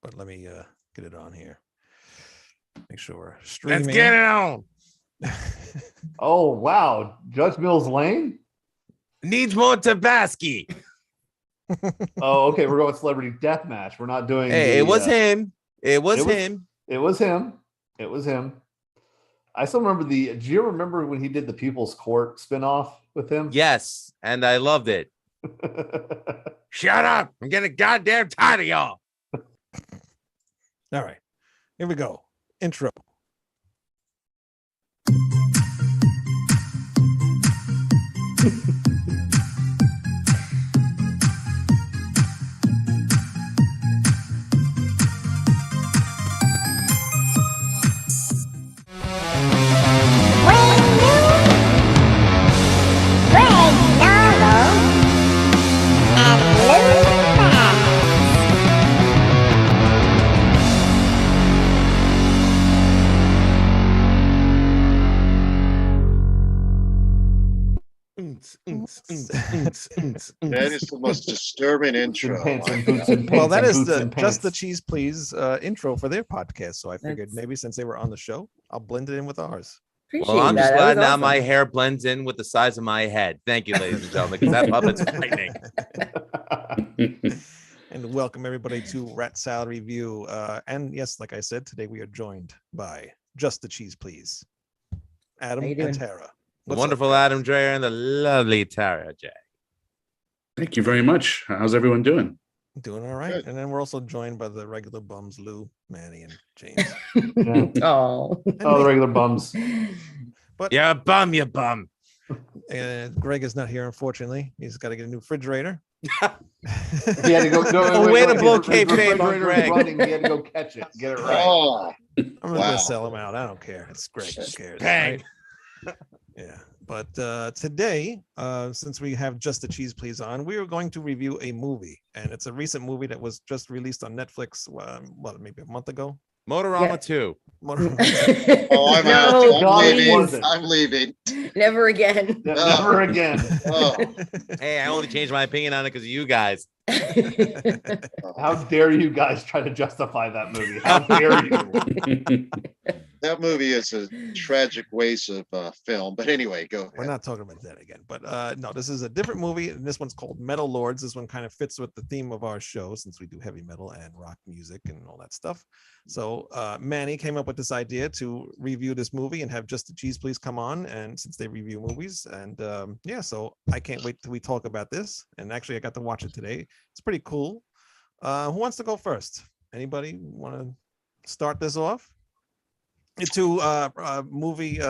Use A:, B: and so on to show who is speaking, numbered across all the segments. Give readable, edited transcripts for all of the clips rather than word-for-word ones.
A: but let me get it on here. Make sure we're streaming.
B: Let's get it on.
C: Oh, wow. Judge Mills Lane?
B: Needs more Tabasco.
C: Oh, okay. We're going celebrity deathmatch. We're not doing.
B: Hey, it was him. It was him.
C: It was him. It was him. I still remember do you remember when he did the People's Court spinoff with him?
B: Yes, and I loved it. Shut up. I'm getting goddamn tired of y'all.
A: All right. Here we go. Intro.
D: That is the most disturbing intro.
A: Well, that is Just the Cheese Please intro for their podcast. So I figured maybe since they were on the show, I'll blend it in with ours.
B: Well, I'm just glad now my hair blends in with the size of my head. Thank you, ladies and gentlemen, because that puppet's frightening.
A: And welcome everybody to Rat Salad Review. And yes, like I said, today we are joined by Just the Cheese Please, Adam and Tara.
B: The wonderful Adam Dreyer and the lovely Tara J.
E: Thank you very much. How's everyone doing?
A: Doing all right. Good. And then we're also joined by the regular bums, Lou, Manny, and James.
C: Oh, the regular bums.
B: But you're a bum, you bum.
A: Greg is not here, unfortunately. He's got to get a new refrigerator.
C: He had to go
B: way to blow kayfabe on Greg.
C: Running, he had to go catch it, get it right.
D: Oh,
A: I'm gonna sell him out. I don't care. It's Greg. Who cares?
B: Bang.
A: Right? Yeah. But today, since we have Just the Cheese Please on, we are going to review a movie, and it's a recent movie that was just released on Netflix. Maybe a month ago.
B: Motorama 2.
A: Motorama.
D: Oh, I'm out. I'm leaving.
F: Never again.
C: Never again.
D: Oh.
B: Hey, I only changed my opinion on it because of you guys.
C: How dare you guys try to justify that movie? How dare you?
D: That movie is a tragic waste of film. But anyway, go ahead.
A: We're not talking about that again. But no, this is a different movie. And this one's called Metal Lords. This one kind of fits with the theme of our show since we do heavy metal and rock music and all that stuff. So Manny came up with this idea to review this movie and have Just the Cheese Please come on. And since they review movies, and so I can't wait till we talk about this. And actually, I got to watch it today. It's pretty cool. Who wants to go first? Anybody want to start this off? Two movie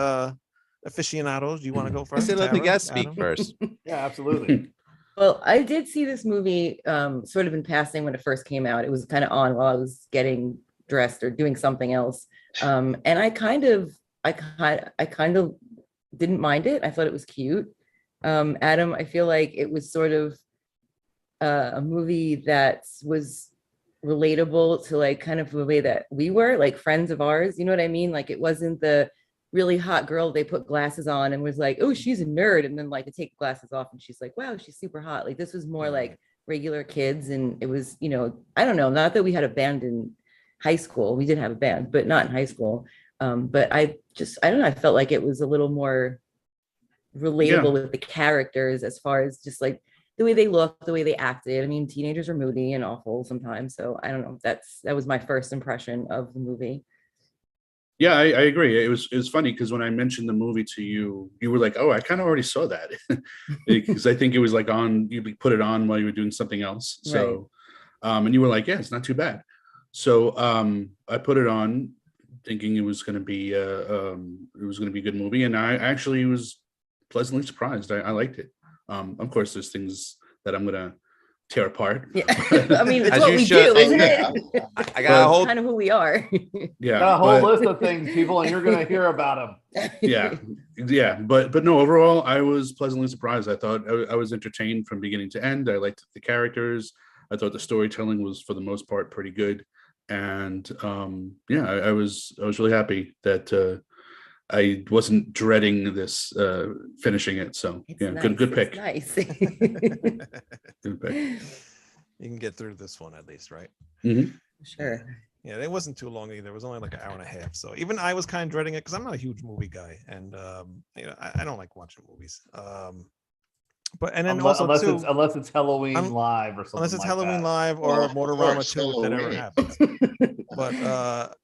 A: aficionados. Do you want to go first?
B: I said let the guest speak first.
C: Yeah, absolutely.
F: Well, I did see this movie sort of in passing when it first came out. It was kind of on while I was getting dressed or doing something else, and I kind of didn't mind it. I thought it was cute. Adam, I feel like it was sort of a movie that was relatable to like kind of the way that we were, like friends of ours, you know what I mean? Like it wasn't the really hot girl they put glasses on and was like, oh, she's a nerd, and then like to take the glasses off and she's like, wow, she's super hot. Like this was more like regular kids, and it was, I don't know, not that we had a band in high school. We did have a band, but not in high school. But I don't know, I felt like it was a little more relatable with the characters as far as just like the way they looked, the way they acted. I mean, teenagers are moody and awful sometimes. So I don't know. That was my first impression of the movie.
E: Yeah, I agree. It was funny because when I mentioned the movie to you, you were like, oh, I kind of already saw that. Because I think it was like you put it on while you were doing something else. So, right. And you were like, yeah, it's not too bad. So I put it on thinking it was going to be a good movie. And I actually was pleasantly surprised. I liked it. Of course, there's things that I'm gonna tear apart.
F: Yeah, I mean, it's what we do, isn't it?
B: I got a whole
F: kind of who we are.
C: Yeah, got a whole list of things, people, and you're gonna hear about them.
E: Yeah, but no. Overall, I was pleasantly surprised. I thought I was entertained from beginning to end. I liked the characters. I thought the storytelling was, for the most part, pretty good. And I was really happy that. I wasn't dreading this finishing it, so it's nice. Good pick.
F: Nice.
E: Good pick.
A: You can get through this one at least, right?
E: Mm-hmm.
F: Sure.
A: Yeah, it wasn't too long either. It was only like an hour and a half. So even I was kind of dreading it because I'm not a huge movie guy, and I don't like watching movies. But and then also too,
C: unless it's Halloween
A: I'm-
C: Live or something.
A: unless it's
C: like
A: Halloween
C: that.
A: Live or
D: Well, of
A: Motorama
D: course,
A: 2, if that ever
D: Halloween.
A: happens. But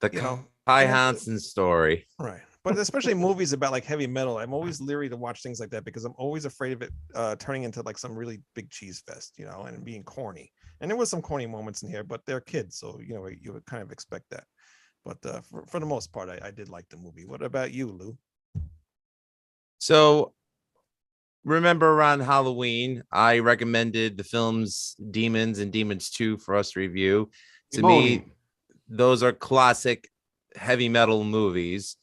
B: The
A: you know,
B: Kai
A: and that's-
B: Hansen story.
A: right. But especially movies about like heavy metal, I'm always leery to watch things like that because I'm always afraid of it turning into like some really big cheese fest, you know, and being corny. And there was some corny moments in here, but they're kids, so you know you would kind of expect that. But for the most part, I did like the movie. What about you, Lou?
B: So remember around Halloween, I recommended the films Demons and Demons 2 for us to review. To me, those are classic heavy metal movies.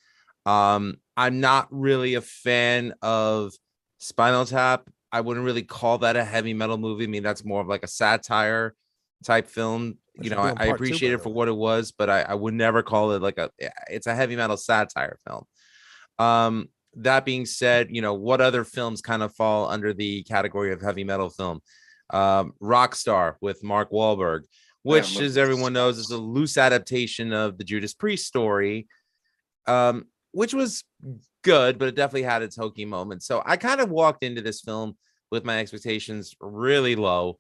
B: I'm not really a fan of Spinal Tap. I wouldn't really call that a heavy metal movie. I mean, that's more of like a satire type film.
A: Which
B: You
A: you're
B: know,
A: doing
B: I
A: part two,
B: appreciate
A: by
B: it
A: the
B: for
A: way.
B: what it was, but I would never call it like it's a heavy metal satire film. That being said, you know, what other films kind of fall under the category of heavy metal film? Rockstar with Mark Wahlberg, which, as everyone knows, is a loose adaptation of the Judas Priest story, which was good, but it definitely had its hokey moments. So I kind of walked into this film with my expectations really low,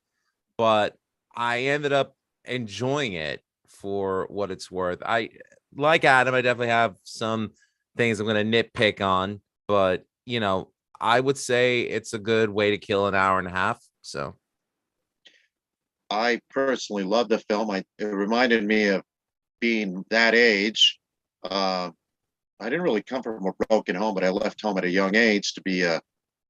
B: but I ended up enjoying it for what it's worth. I, like Adam, I definitely have some things I'm going to nitpick on, but you know, I would say it's a good way to kill an hour and a half. So
D: I personally love the film. It reminded me of being that age. I didn't really come from a broken home, but I left home at a young age to be a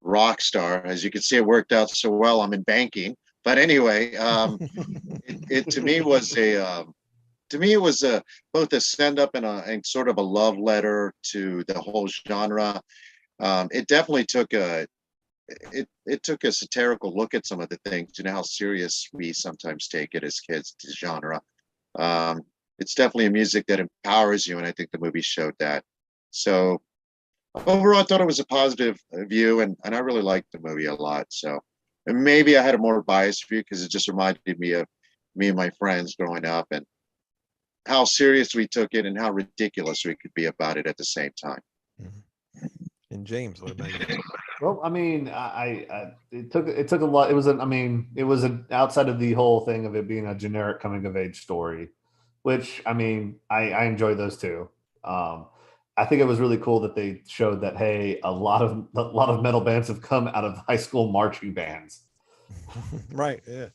D: rock star. As you can see, it worked out so well. I'm in banking. But anyway, it to me was a both a send up and sort of a love letter to the whole genre. It definitely took it took a satirical look at some of the things. You know how serious we sometimes take it as kids, the genre. It's definitely a music that empowers you, and I think the movie showed that. So overall, I thought it was a positive view, and I really liked the movie a lot. So and maybe I had a more biased view because it just reminded me of me and my friends growing up and how serious we took it and how ridiculous we could be about it at the same time.
A: And James, what about you?
C: Well, I mean, it took a lot. It was an outside of the whole thing of it being a generic coming of age story, which I mean, I enjoy those too. I think it was really cool that they showed that, hey, a lot of metal bands have come out of high school marching bands.
A: Right. Yeah.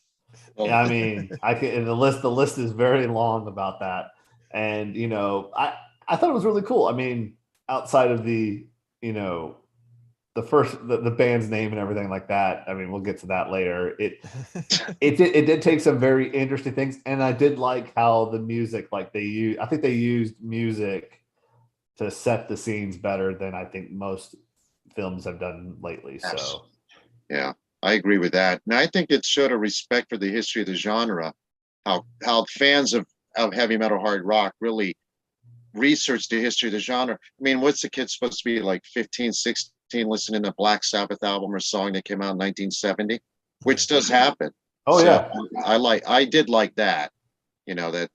C: Yeah, I mean, the list is very long about that, and you know, I thought it was really cool. I mean, outside of the, you know, the band's name and everything like that. I mean, we'll get to that later. It did take some very interesting things, and I did like how the music, like I think they used music to set the scenes better than I think most films have done lately. So
D: yeah, I agree with that. And I think it showed a respect for the history of the genre, how fans of heavy metal hard rock really research the history of the genre. I mean, what's the kid supposed to be like 15, 16 listening to Black Sabbath album or song that came out in 1970, which does happen.
C: Oh,
D: so
C: yeah.
D: I did like that, you know, that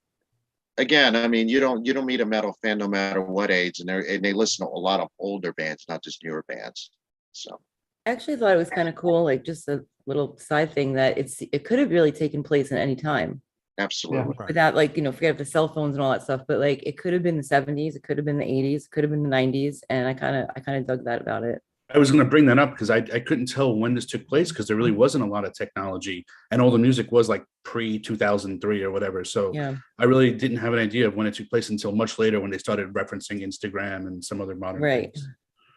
D: again, I mean, you don't meet a metal fan no matter what age, and they listen to a lot of older bands, not just newer bands. So
F: I actually thought it was kind of cool, like just a little side thing that it could have really taken place at any time.
D: absolutely.
A: Right.
F: Without, like, you know, forget the cell phones and all that stuff, but like it could have been the 70s, it could have been the 80s, it could have been the 90s, and I kind of dug that about it.
E: I was going to bring that up because I couldn't tell when this took place because there really wasn't a lot of technology and all the music was like pre 2003 or whatever. So
F: Yeah.
E: I really didn't have an idea of when it took place until much later when they started referencing Instagram and some other modern
F: Right.
E: things.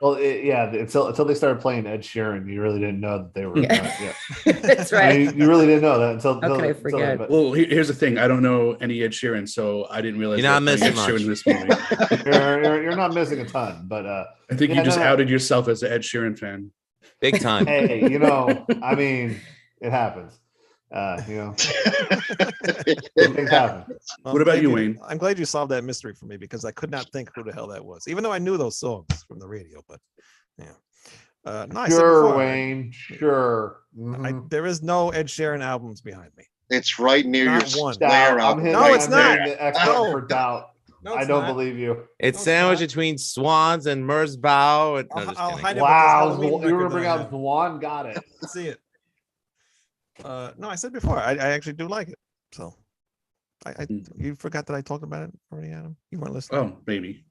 C: Well, until they started playing Ed Sheeran, you really didn't know that they were.
F: Yeah. That's
C: I
F: right.
C: mean, you really didn't know that until.
F: How could I forget?
C: but
E: Well, here's the thing. I don't know any Ed Sheeran, so I didn't realize
B: You're not
E: they were playing
B: missing
E: Ed Sheeran
B: much.
E: in this movie.
C: you're not missing a ton, but
E: I think
C: Yeah,
E: you just
C: no.
E: outed yourself as an Ed Sheeran fan.
B: Big time.
C: hey, you know, I mean, it happens. You know, things happen.
A: Well,
E: What
A: I'm
E: about
A: glad
E: you, Wayne?
A: I'm glad you solved that mystery for me because I could not think who the hell that was, even though I knew those songs from the radio. But yeah, no, I said
C: Sure,
A: before,
C: Wayne. Sure. Mhm.
A: there is no Ed Sheeran albums behind me.
D: It's right near your
A: Not one.
D: lair
C: I'm
D: out.
C: hitting,
A: No, it's
C: I'm
A: not.
C: hitting the X button for doubt.
A: No,
C: I
A: it's
C: don't
A: not.
C: believe you.
B: It's
A: No,
B: sandwiched
A: it's
B: between Swans and Mersbow. And, no,
A: I'll
B: just
A: I'll
B: kidding.
A: hide it with this
C: Wow,
A: Halloween
C: you
A: record
C: remembering
A: that I
C: out
A: have.
C: Zwan? Got it.
A: See it. No, I said before. I actually do like it. So, you forgot that I talked about it already, Adam. You weren't listening.
E: Oh, maybe.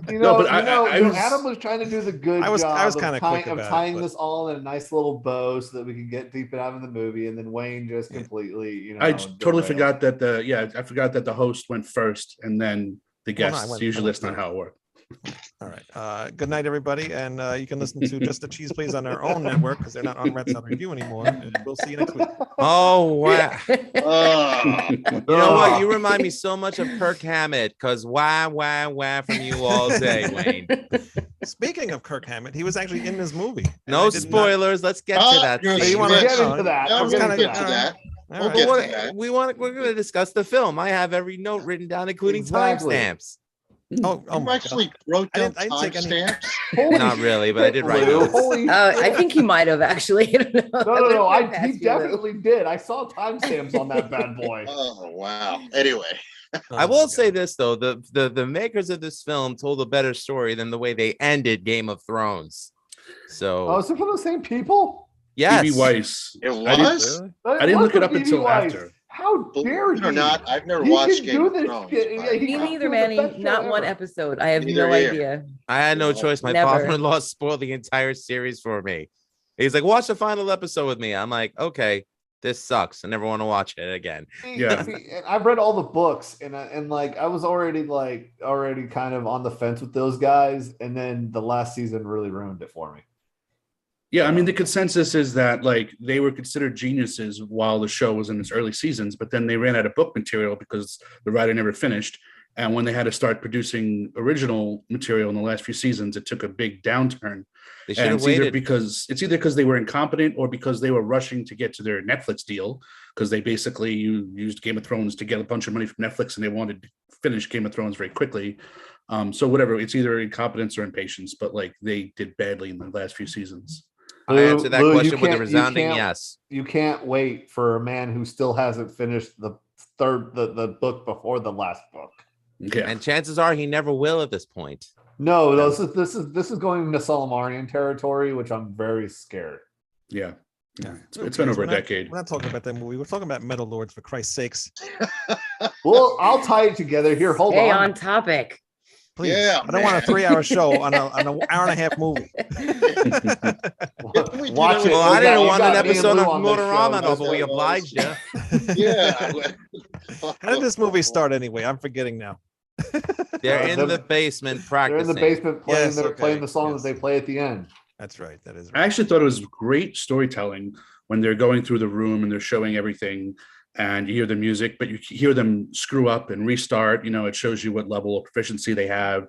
C: You
E: No,
C: know,
E: but I was-
C: Adam was trying to do the good
A: I was
C: job
A: kinda
C: of,
A: quick
C: of
A: about it,
C: tying
A: but-
C: this all in a nice little bow so that we could get deep out of the movie, and then Wayne just
A: Yeah.
C: completely,
E: I totally
C: derailed.
E: forgot that I forgot that the host went first and then the
A: Well, no, I
E: guests.
A: went-
E: Usually
A: I
E: that's
A: went
E: not how it works.
A: All right. Good night, everybody. And you can listen to Just the Cheese Please on our own network because they're not on Red Sox Review anymore. And we'll see you next week.
B: Oh wow!
D: Oh,
B: You know what? You remind me so much of Kirk Hammett because wah from you all day, Wayne.
A: Speaking of Kirk Hammett, he was actually in this movie. and I
B: No
A: did not-
B: spoilers. Let's get to that.
D: you're
A: Hey, you wanna
C: We'll
D: switch.
C: get into that.
D: Yeah,
C: We'll
D: we're
C: get
D: gonna
C: into
D: get to
C: that.
D: that.
A: All
D: We'll
A: right.
D: get
B: But
D: to that.
B: we're going to discuss the film. I have every note written down, including
C: Exactly.
B: timestamps.
A: Oh
D: You
A: my
D: actually
A: God.
D: wrote
A: I
D: down
A: didn't take any-
D: timestamps.
C: Holy
B: Not really, but I did write
C: Lou,
B: notes.
C: holy
F: I think he might have actually. I don't know.
C: No,
F: That
C: no,
F: would've
C: no.
F: been past
C: He
F: you, Lou.
C: definitely did. I saw timestamps on that bad boy.
D: Oh wow. Anyway,
B: I
A: Oh,
B: will
A: my
B: say
A: God.
B: this though: the makers of this film told a better story than the way they ended Game of Thrones. So
C: Oh, is it from the same people?
B: yes,
E: E.B. Weiss.
D: it
E: I didn't-
D: was.
C: That
E: I didn't
C: was
E: look it
C: from
E: up
C: E.B.
E: until
C: Weiss.
E: after.
C: How dare
D: Believe it or
C: you?
D: not, I've never
C: He
D: watched
C: can
D: Game
C: do
D: of
C: this
D: Thrones.
C: shit. Yeah, he
F: Me
C: can
F: neither,
C: do the
F: Manny.
C: best show
F: Not one
C: ever.
F: episode. I have
D: Neither
F: no
D: here.
F: idea.
B: I had no
D: No,
B: choice. My
F: never.
B: father-in-law spoiled the entire series for me. He's like, "Watch the final episode with me." I'm like, "Okay, this sucks. I never want to watch it again."
E: Yeah.
C: And I've read all the books, and like I was already kind of on the fence with those guys, and then the last season really ruined it for me.
E: Yeah, I mean the consensus is that like they were considered geniuses while the show was in its early seasons, but then they ran out of book material because the writer never finished. And when they had to start producing original material in the last few seasons, it took a big downturn.
B: They should
E: And
B: have
E: it's either
B: waited.
E: because they were incompetent or because they were rushing to get to their Netflix deal because they basically used Game of Thrones to get a bunch of money from Netflix and they wanted to finish Game of Thrones very quickly. So whatever, it's either incompetence or impatience, but like they did badly in the last few seasons.
B: I answered that
C: Lou, you
B: question with a
C: can't- you
B: resounding
C: can't-
B: yes.
C: You can't wait for a man who still hasn't finished the book before the last book.
E: Yeah.
B: And chances are he never will at this point.
C: No, this is going into Solomarian territory, which I'm very scared.
E: Yeah.
A: Yeah.
E: It's been over a
A: We're not-
E: decade.
A: We're not talking about that movie. We're talking about Metal Lords, for Christ's sakes.
C: Well, I'll tie it together here. Hold
F: Stay
C: on.
F: on topic.
A: Please.
D: Yeah,
A: I don't want a
D: man.
A: 3-hour show on an hour and a half movie.
D: we do
C: Watch
D: that
C: it.
B: Well, I
C: We
B: didn't
C: got-
B: want
C: we
B: an
C: got me and
B: episode
C: Lou
B: of
C: on this show.
B: Motorama, though,
D: That's
B: but we
D: what it
B: obliged you.
D: Yeah.
A: How did this movie start anyway? I'm forgetting now.
B: They're in
C: them-
B: the basement
C: They're
B: practicing.
C: in the basement playing,
A: Yes,
C: they're
A: okay,
C: playing the song
A: yes.
C: that they play at the end.
A: That's right. That is
E: I
A: right.
E: actually thought it was great storytelling when they're going through the room and they're showing everything and you hear the music, but you hear them screw up and restart. You know, it shows you what level of proficiency they have,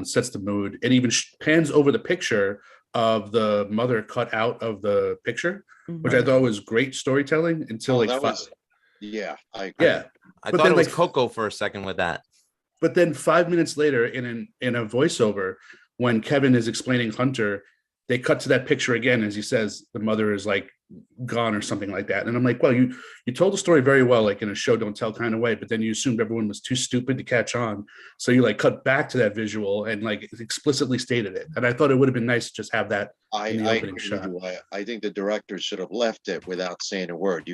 E: sets the mood. It even pans over the picture of the mother cut out of the picture, which I thought was great storytelling until like
D: that
E: five.
D: was, yeah, I
E: Yeah.
B: I
E: But
B: thought
E: then,
B: it was
E: like-
B: Coco for a second with that.
E: But then 5 minutes later, in a voiceover, when Kevin is explaining Hunter, they cut to that picture again as he says the mother is like gone or something like that. And I'm like, well, you told the story very well, like in a show don't tell kind of way, but then you assumed everyone was too stupid to catch on. So you like cut back to that visual and like explicitly stated it. And I thought it would have been nice to just have that.
D: I
E: in the
D: agree
E: opening
D: with
E: shot.
D: you. I think the director should have left it without saying a word.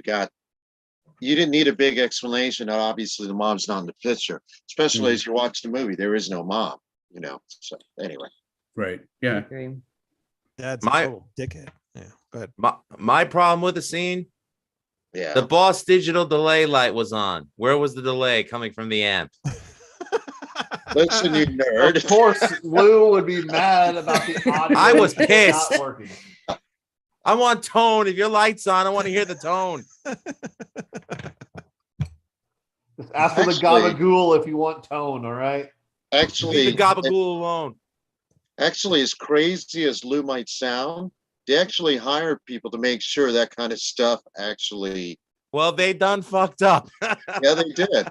D: You didn't need a big explanation that obviously the mom's not in the picture, especially as you watch the movie. There is no mom, you know. So anyway,
E: Right.
F: I
E: Yeah.
F: agree.
A: That's
B: My-
A: a total dickhead. Yeah. Go ahead.
B: My problem with the scene,
D: yeah.
B: the Boss digital delay light was on. Where was the delay coming from the amp?
D: Listen, you nerd.
C: Of course, Lou would be mad about the audio.
B: I was
C: not
B: pissed.
C: working.
B: I want tone. If your light's on, I want to hear the tone.
C: Just ask for the
D: Actually-
C: gabagool if you want tone, all right?
D: Actually,
B: Leave the gabagool alone.
D: actually, as crazy as Lou might sound, they actually hired people to make sure that kind of stuff actually.
B: Well, they done fucked up.
D: Yeah, they did.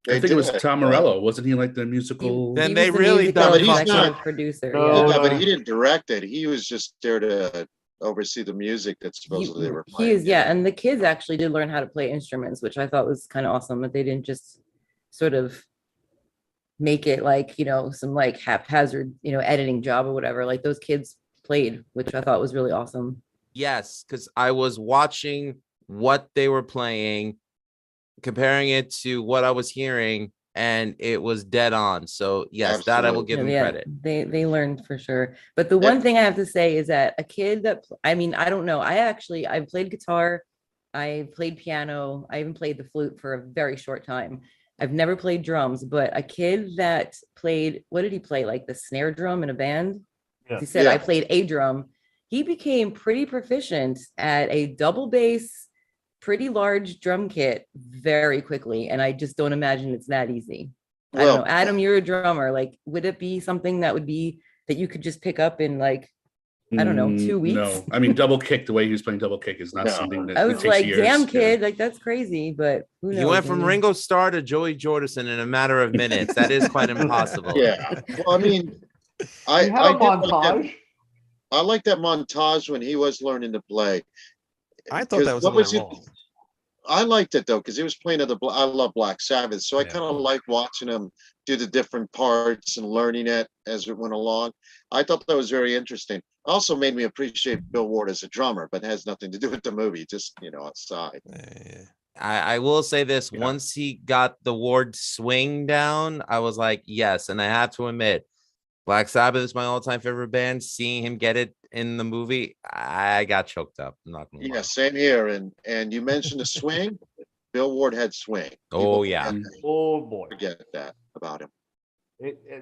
E: I think it was
D: did.
E: Tom Morello. Wasn't he like the musical?
B: Then
F: He
B: they
F: was the
B: really
F: musical
B: done
D: No, but he's
F: executive
D: not-
F: producer.
C: No,
F: yeah.
D: Yeah, but he didn't direct it. He was just there to oversee the music that supposedly they were
F: He
D: playing.
F: is, yeah. And the kids actually did learn how to play instruments, which I thought was kind of awesome, that they didn't just sort of make it like, some like haphazard, editing job or whatever. Like those kids played, which I thought was really awesome.
B: Yes, because I was watching what they were playing, comparing it to what I was hearing, and it was dead on. So yes, that I will give them credit.
F: They learned for sure. But the one thing I have to say is that a kid that, I don't know. I played guitar, I played piano, I even played the flute for a very short time. I've never played drums, but a kid that played, what did he play? Like the snare drum in a band?
C: Yeah.
F: He said, I played a drum. He became pretty proficient at a double bass, pretty large drum kit very quickly. And I just don't imagine it's that easy. I don't know. Adam, you're a drummer. Like, would it be something that you could just pick up in like, I don't know, 2 weeks?
E: No, I mean, double kick, the way he was playing double kick is not something that
F: I was
E: takes
F: like,
E: years.
F: damn kid, like that's crazy, but who knows?
B: You went from Ringo Starr to Joey Jordison in a matter of minutes. That is quite impossible.
D: Yeah. Well, I mean, I like that montage when he was learning to play.
A: I thought that was
D: I liked it though, because he was playing I love Black Sabbath, so I kind of like watching him do the different parts and learning it as it went along. I thought that was very interesting. Also made me appreciate Bill Ward as a drummer, but has nothing to do with the movie, just outside.
B: I will say this: once he got the Ward swing down, I was like, yes. And I have to admit, Black Sabbath is my all-time favorite band. Seeing him get it in the movie, I got choked up. I'm not gonna lie.
D: Same here. And you mentioned the swing. Bill Ward had swing.
B: Oh yeah.
C: Oh boy.
D: Forget that about him.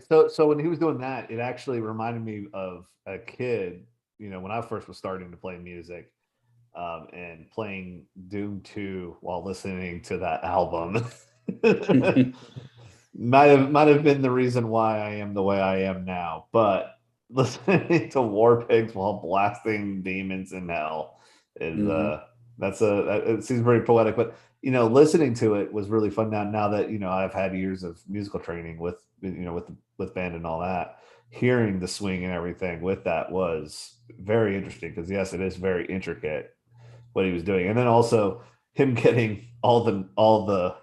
C: So when he was doing that, it actually reminded me of a kid, when I first was starting to play music, and playing Doom 2 while listening to that album. might have been the reason why I am the way I am now, but listening to War Pigs while blasting demons in hell is it seems very poetic, but listening to it was really fun. Now that I've had years of musical training with with band and all that, hearing the swing and everything with that was very interesting, because yes, it is very intricate what he was doing, and then also him getting all the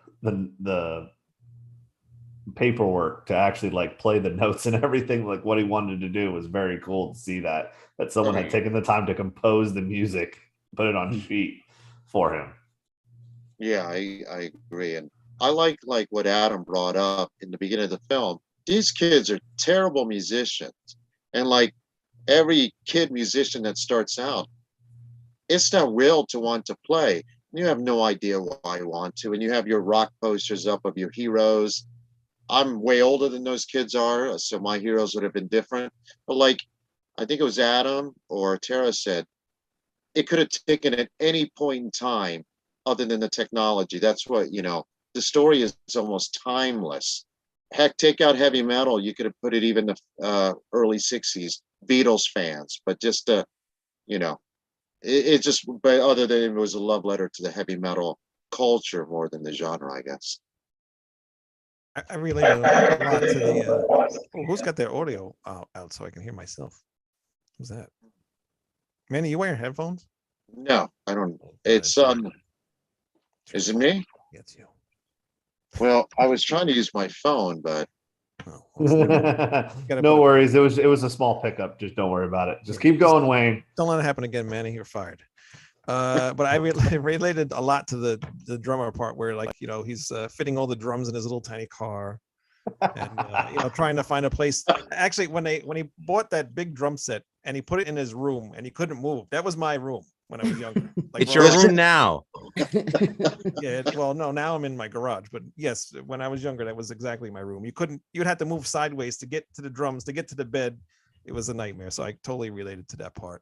C: paperwork to actually like play the notes and everything, like what he wanted to do, was very cool to see that someone had taken the time to compose the music, put it on sheet for him.
D: Yeah, I agree. And I like what Adam brought up in the beginning of the film. These kids are terrible musicians. And like every kid musician that starts out, it's that will to want to play. You have no idea why you want to. And you have your rock posters up of your heroes. I'm way older than those kids are, so my heroes would have been different. But like, I think it was Adam or Tara said, it could have taken at any point in time other than the technology. That's what, the story is almost timeless. Heck, take out heavy metal. You could have put it even the early 60s, Beatles fans, but just, it just, but other than it was a love letter to the heavy metal culture more than the genre, I guess.
A: I related a lot to the, who's got their audio out so I can hear myself? Who's that? Manny, you wearing headphones?
D: No, I don't. It's, is it me?
A: It's you.
D: Well, I was trying to use my phone, but
C: no worries. It was a small pickup. Just don't worry about it. Just keep going, Wayne.
A: Don't let it happen again, Manny. You're fired. But I related a lot to the drummer part, where he's fitting all the drums in his little tiny car, and trying to find a place. Actually, when he bought that big drum set and he put it in his room and he couldn't move, that was my room when I was younger. Like,
B: it's your room now.
A: Yeah. Well, no, now I'm in my garage, but yes, when I was younger, that was exactly my room. You'd have to move sideways to get to the drums, to get to the bed. It was a nightmare. So I totally related to that part.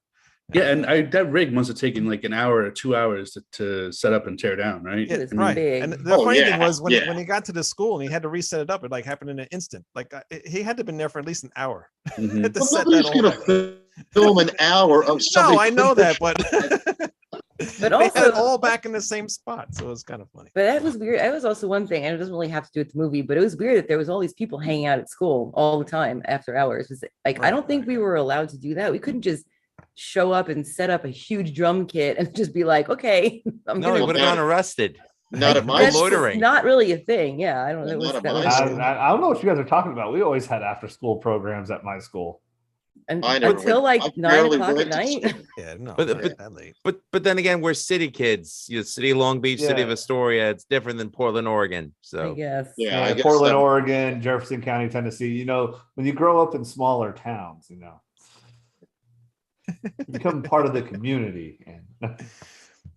E: Yeah, and that rig must have taken like an hour or 2 hours to set up and tear down, right?
A: Yeah, right. And the funny thing was when he got to the school and he had to reset it up, it like happened in an instant. Like he had to have been there for at least an hour.
D: Nobody's gonna film an hour of something.
A: No, I know that, but
F: but also
A: they had it all back in the same spot, so it was kind of funny.
F: But that was weird. That was also one thing, and it doesn't really have to do with the movie, but it was weird that there was all these people hanging out at school all the time after hours. It was like, I don't think we were allowed to do that. We couldn't just show up and set up a huge drum kit and just be like, okay, I'm
B: No, he
F: gonna.
B: would have gone arrested.
D: Not at my
F: That's
D: school.
B: loitering.
F: not really a thing. Yeah, I don't know.
D: Not at
F: That
D: my
F: was-
D: school.
C: I don't know what you guys are talking about. We always had after school programs at my school.
F: and
D: I never
F: until
D: went-
F: like
D: I
F: 9
D: barely
F: o'clock at
D: went to
F: night.
D: school.
A: Yeah, no,
B: But-
A: not
B: but-
A: that late.
B: But then again, we're city kids. City of Long Beach, city of
C: Yeah.
B: Astoria. It's different than Portland, Oregon.
F: I
B: So
F: guess.
D: Yeah, I guess
C: Portland,
D: that-
C: Oregon, Jefferson County, Tennessee. You know, when you grow up in smaller towns, you know, you become part of the community. And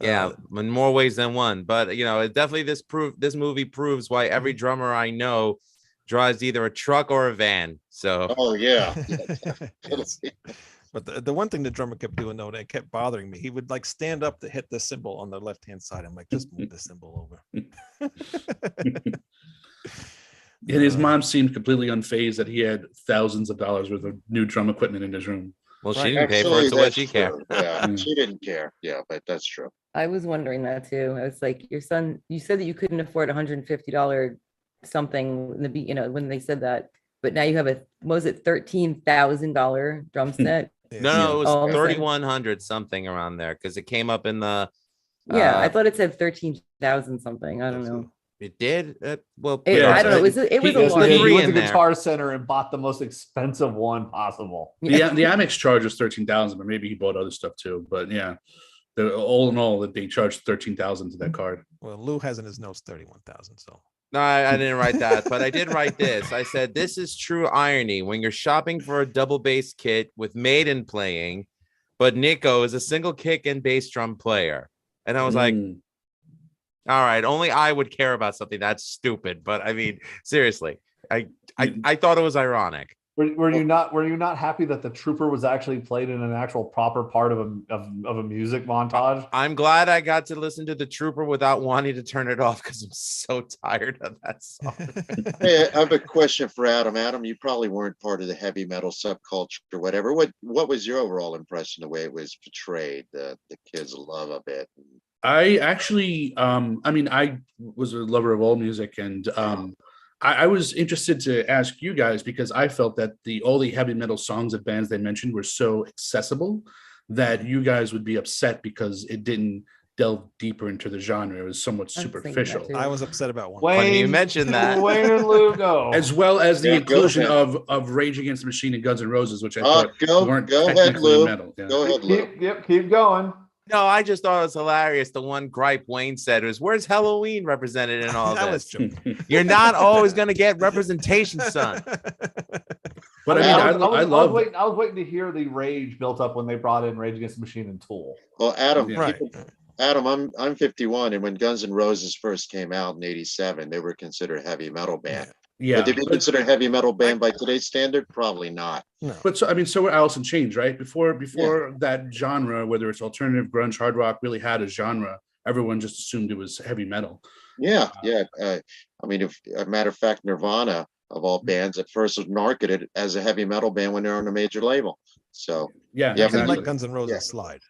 B: yeah, in more ways than one. But it definitely this movie proves why every drummer I know drives either a truck or a van. So
D: Oh yeah.
A: Yes. But the one thing the drummer kept doing though that kept bothering me, he would like stand up to hit the cymbal on the left hand side. I'm like, just move the cymbal over.
E: And his mom seemed completely unfazed that he had thousands of dollars worth of new drum equipment in his room.
B: well, she
A: Right.
B: didn't pay for it, so what
D: that's
B: she care?
D: true. Yeah,
E: Mm.
D: she didn't care. Yeah, but that's true.
F: I was wondering that too. I was like, your son, you said that you couldn't afford $150 something in the when they said that, but now you have what was it, $13,000 drum set?
A: Yeah,
B: No, it
F: All of
B: was
F: a sudden-
B: 3,100 something around there because it came up in the.
F: Yeah, I
B: uh,
F: thought it said 13,000 something. I don't know.
B: It did. Well,
F: It,
E: Yeah,
F: I don't know. It was
E: he-
F: a
E: yes,
C: Yes,
F: large.
C: he
B: three
C: went to
B: in there.
C: Guitar Center and bought the most expensive one possible.
E: The Amex charge was 13,000, but maybe he bought other stuff too. But yeah, all in all, that they charged 13,000 to that card.
A: Well, Lou has in his notes 31,000. So
B: No, I didn't write that, but I did write this. I said, this is true irony when you're shopping for a double bass kit with Maiden playing, but Nico is a single kick and bass drum player. And I was like,
E: Mm.
B: all right, only I would care about something that's stupid. But I mean, seriously, I thought it was ironic.
C: Were you not happy that the trooper was actually played in an actual proper part of a music montage?
B: I'm glad I got to listen to the Trooper without wanting to turn it off because I'm so tired of that song.
D: Hey, I have a question for Adam. Adam, you probably weren't part of the heavy metal subculture or whatever. What was your overall impression the way it was portrayed? The kids love of it.
E: I actually, I was a lover of all music, and I was interested to ask you guys because I felt that all the heavy metal songs of bands they mentioned were so accessible that you guys would be upset because it didn't delve deeper into the genre. It was somewhat
F: I was thinking that
E: superficial,
F: too.
A: I was upset about one.
B: Funny you mentioned that.
C: Wayne and Lou go.
E: as well as the
D: Yeah, go
E: inclusion
D: ahead.
E: of Rage Against the Machine and Guns N' Roses, which I
D: Oh,
E: thought weren't
D: go ahead,
E: technically
D: Lou.
E: metal. Yeah.
D: Go ahead, Lou.
C: Keep going.
B: No, I just thought it was hilarious. The one gripe Wayne said was, "Where's Halloween represented in all
A: I was
B: this?"
A: joking.
B: You're not always going to get representation, son.
E: But I mean, I love.
C: I was waiting to hear the rage built up when they brought in Rage Against the Machine and Tool.
D: Well, Adam,
E: Yeah.
A: Right.
D: Adam, I'm 51, and when Guns N' Roses first came out in '87, they were considered a heavy metal band.
E: Yeah,
D: Would they be considered a heavy metal band by today's standard? Probably not.
A: No.
E: but so were Alice in Chains, right? Before that genre, whether it's alternative, grunge, hard rock, really had a genre, everyone just assumed it was heavy metal.
D: Yeah, yeah. I mean, if a matter of fact, Nirvana of all bands at first was marketed as a heavy metal band when they're on a major label. So
E: Yeah,
D: Yeah,
A: I can
E: exactly.
A: let Guns N' Roses
D: Yeah.
A: slide,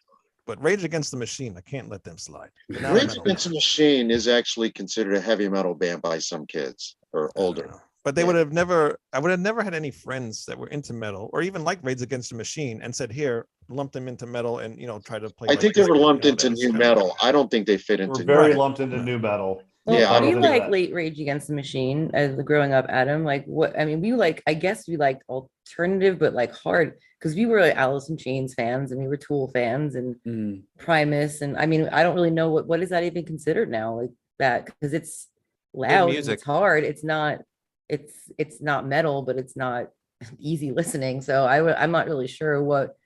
A: but Rage Against the Machine, I can't let them slide. They're not a
D: Rage
A: metal
D: Against the
A: band.
D: Machine is actually considered a heavy metal band by some kids or
A: I don't
D: older.
A: know. But they
D: Yeah.
A: would have never, I would have never had any friends that were into metal or even like Rage Against the Machine and said, here, lump them into metal and, try to play.
D: I
A: like
D: think they
A: this
D: were
A: guy,
D: lumped
A: that
D: into
A: was
D: new
A: kinda-
D: metal. I don't think they fit
C: We're
D: into
C: very
A: Right.
C: lumped into new metal.
F: Well,
D: Yeah, I
F: we
C: don't
F: like
C: think
F: late Rage Against the Machine as growing up, Adam. Like what I mean, I guess we liked alternative, but like hard because we were like Alice in Chains fans and we were Tool fans and
E: Mm.
F: Primus. And I mean, I don't really know what is that even considered now, like that, because it's loud and
B: music.
F: it's hard. It's not metal, but it's not easy listening. So I'm not really sure what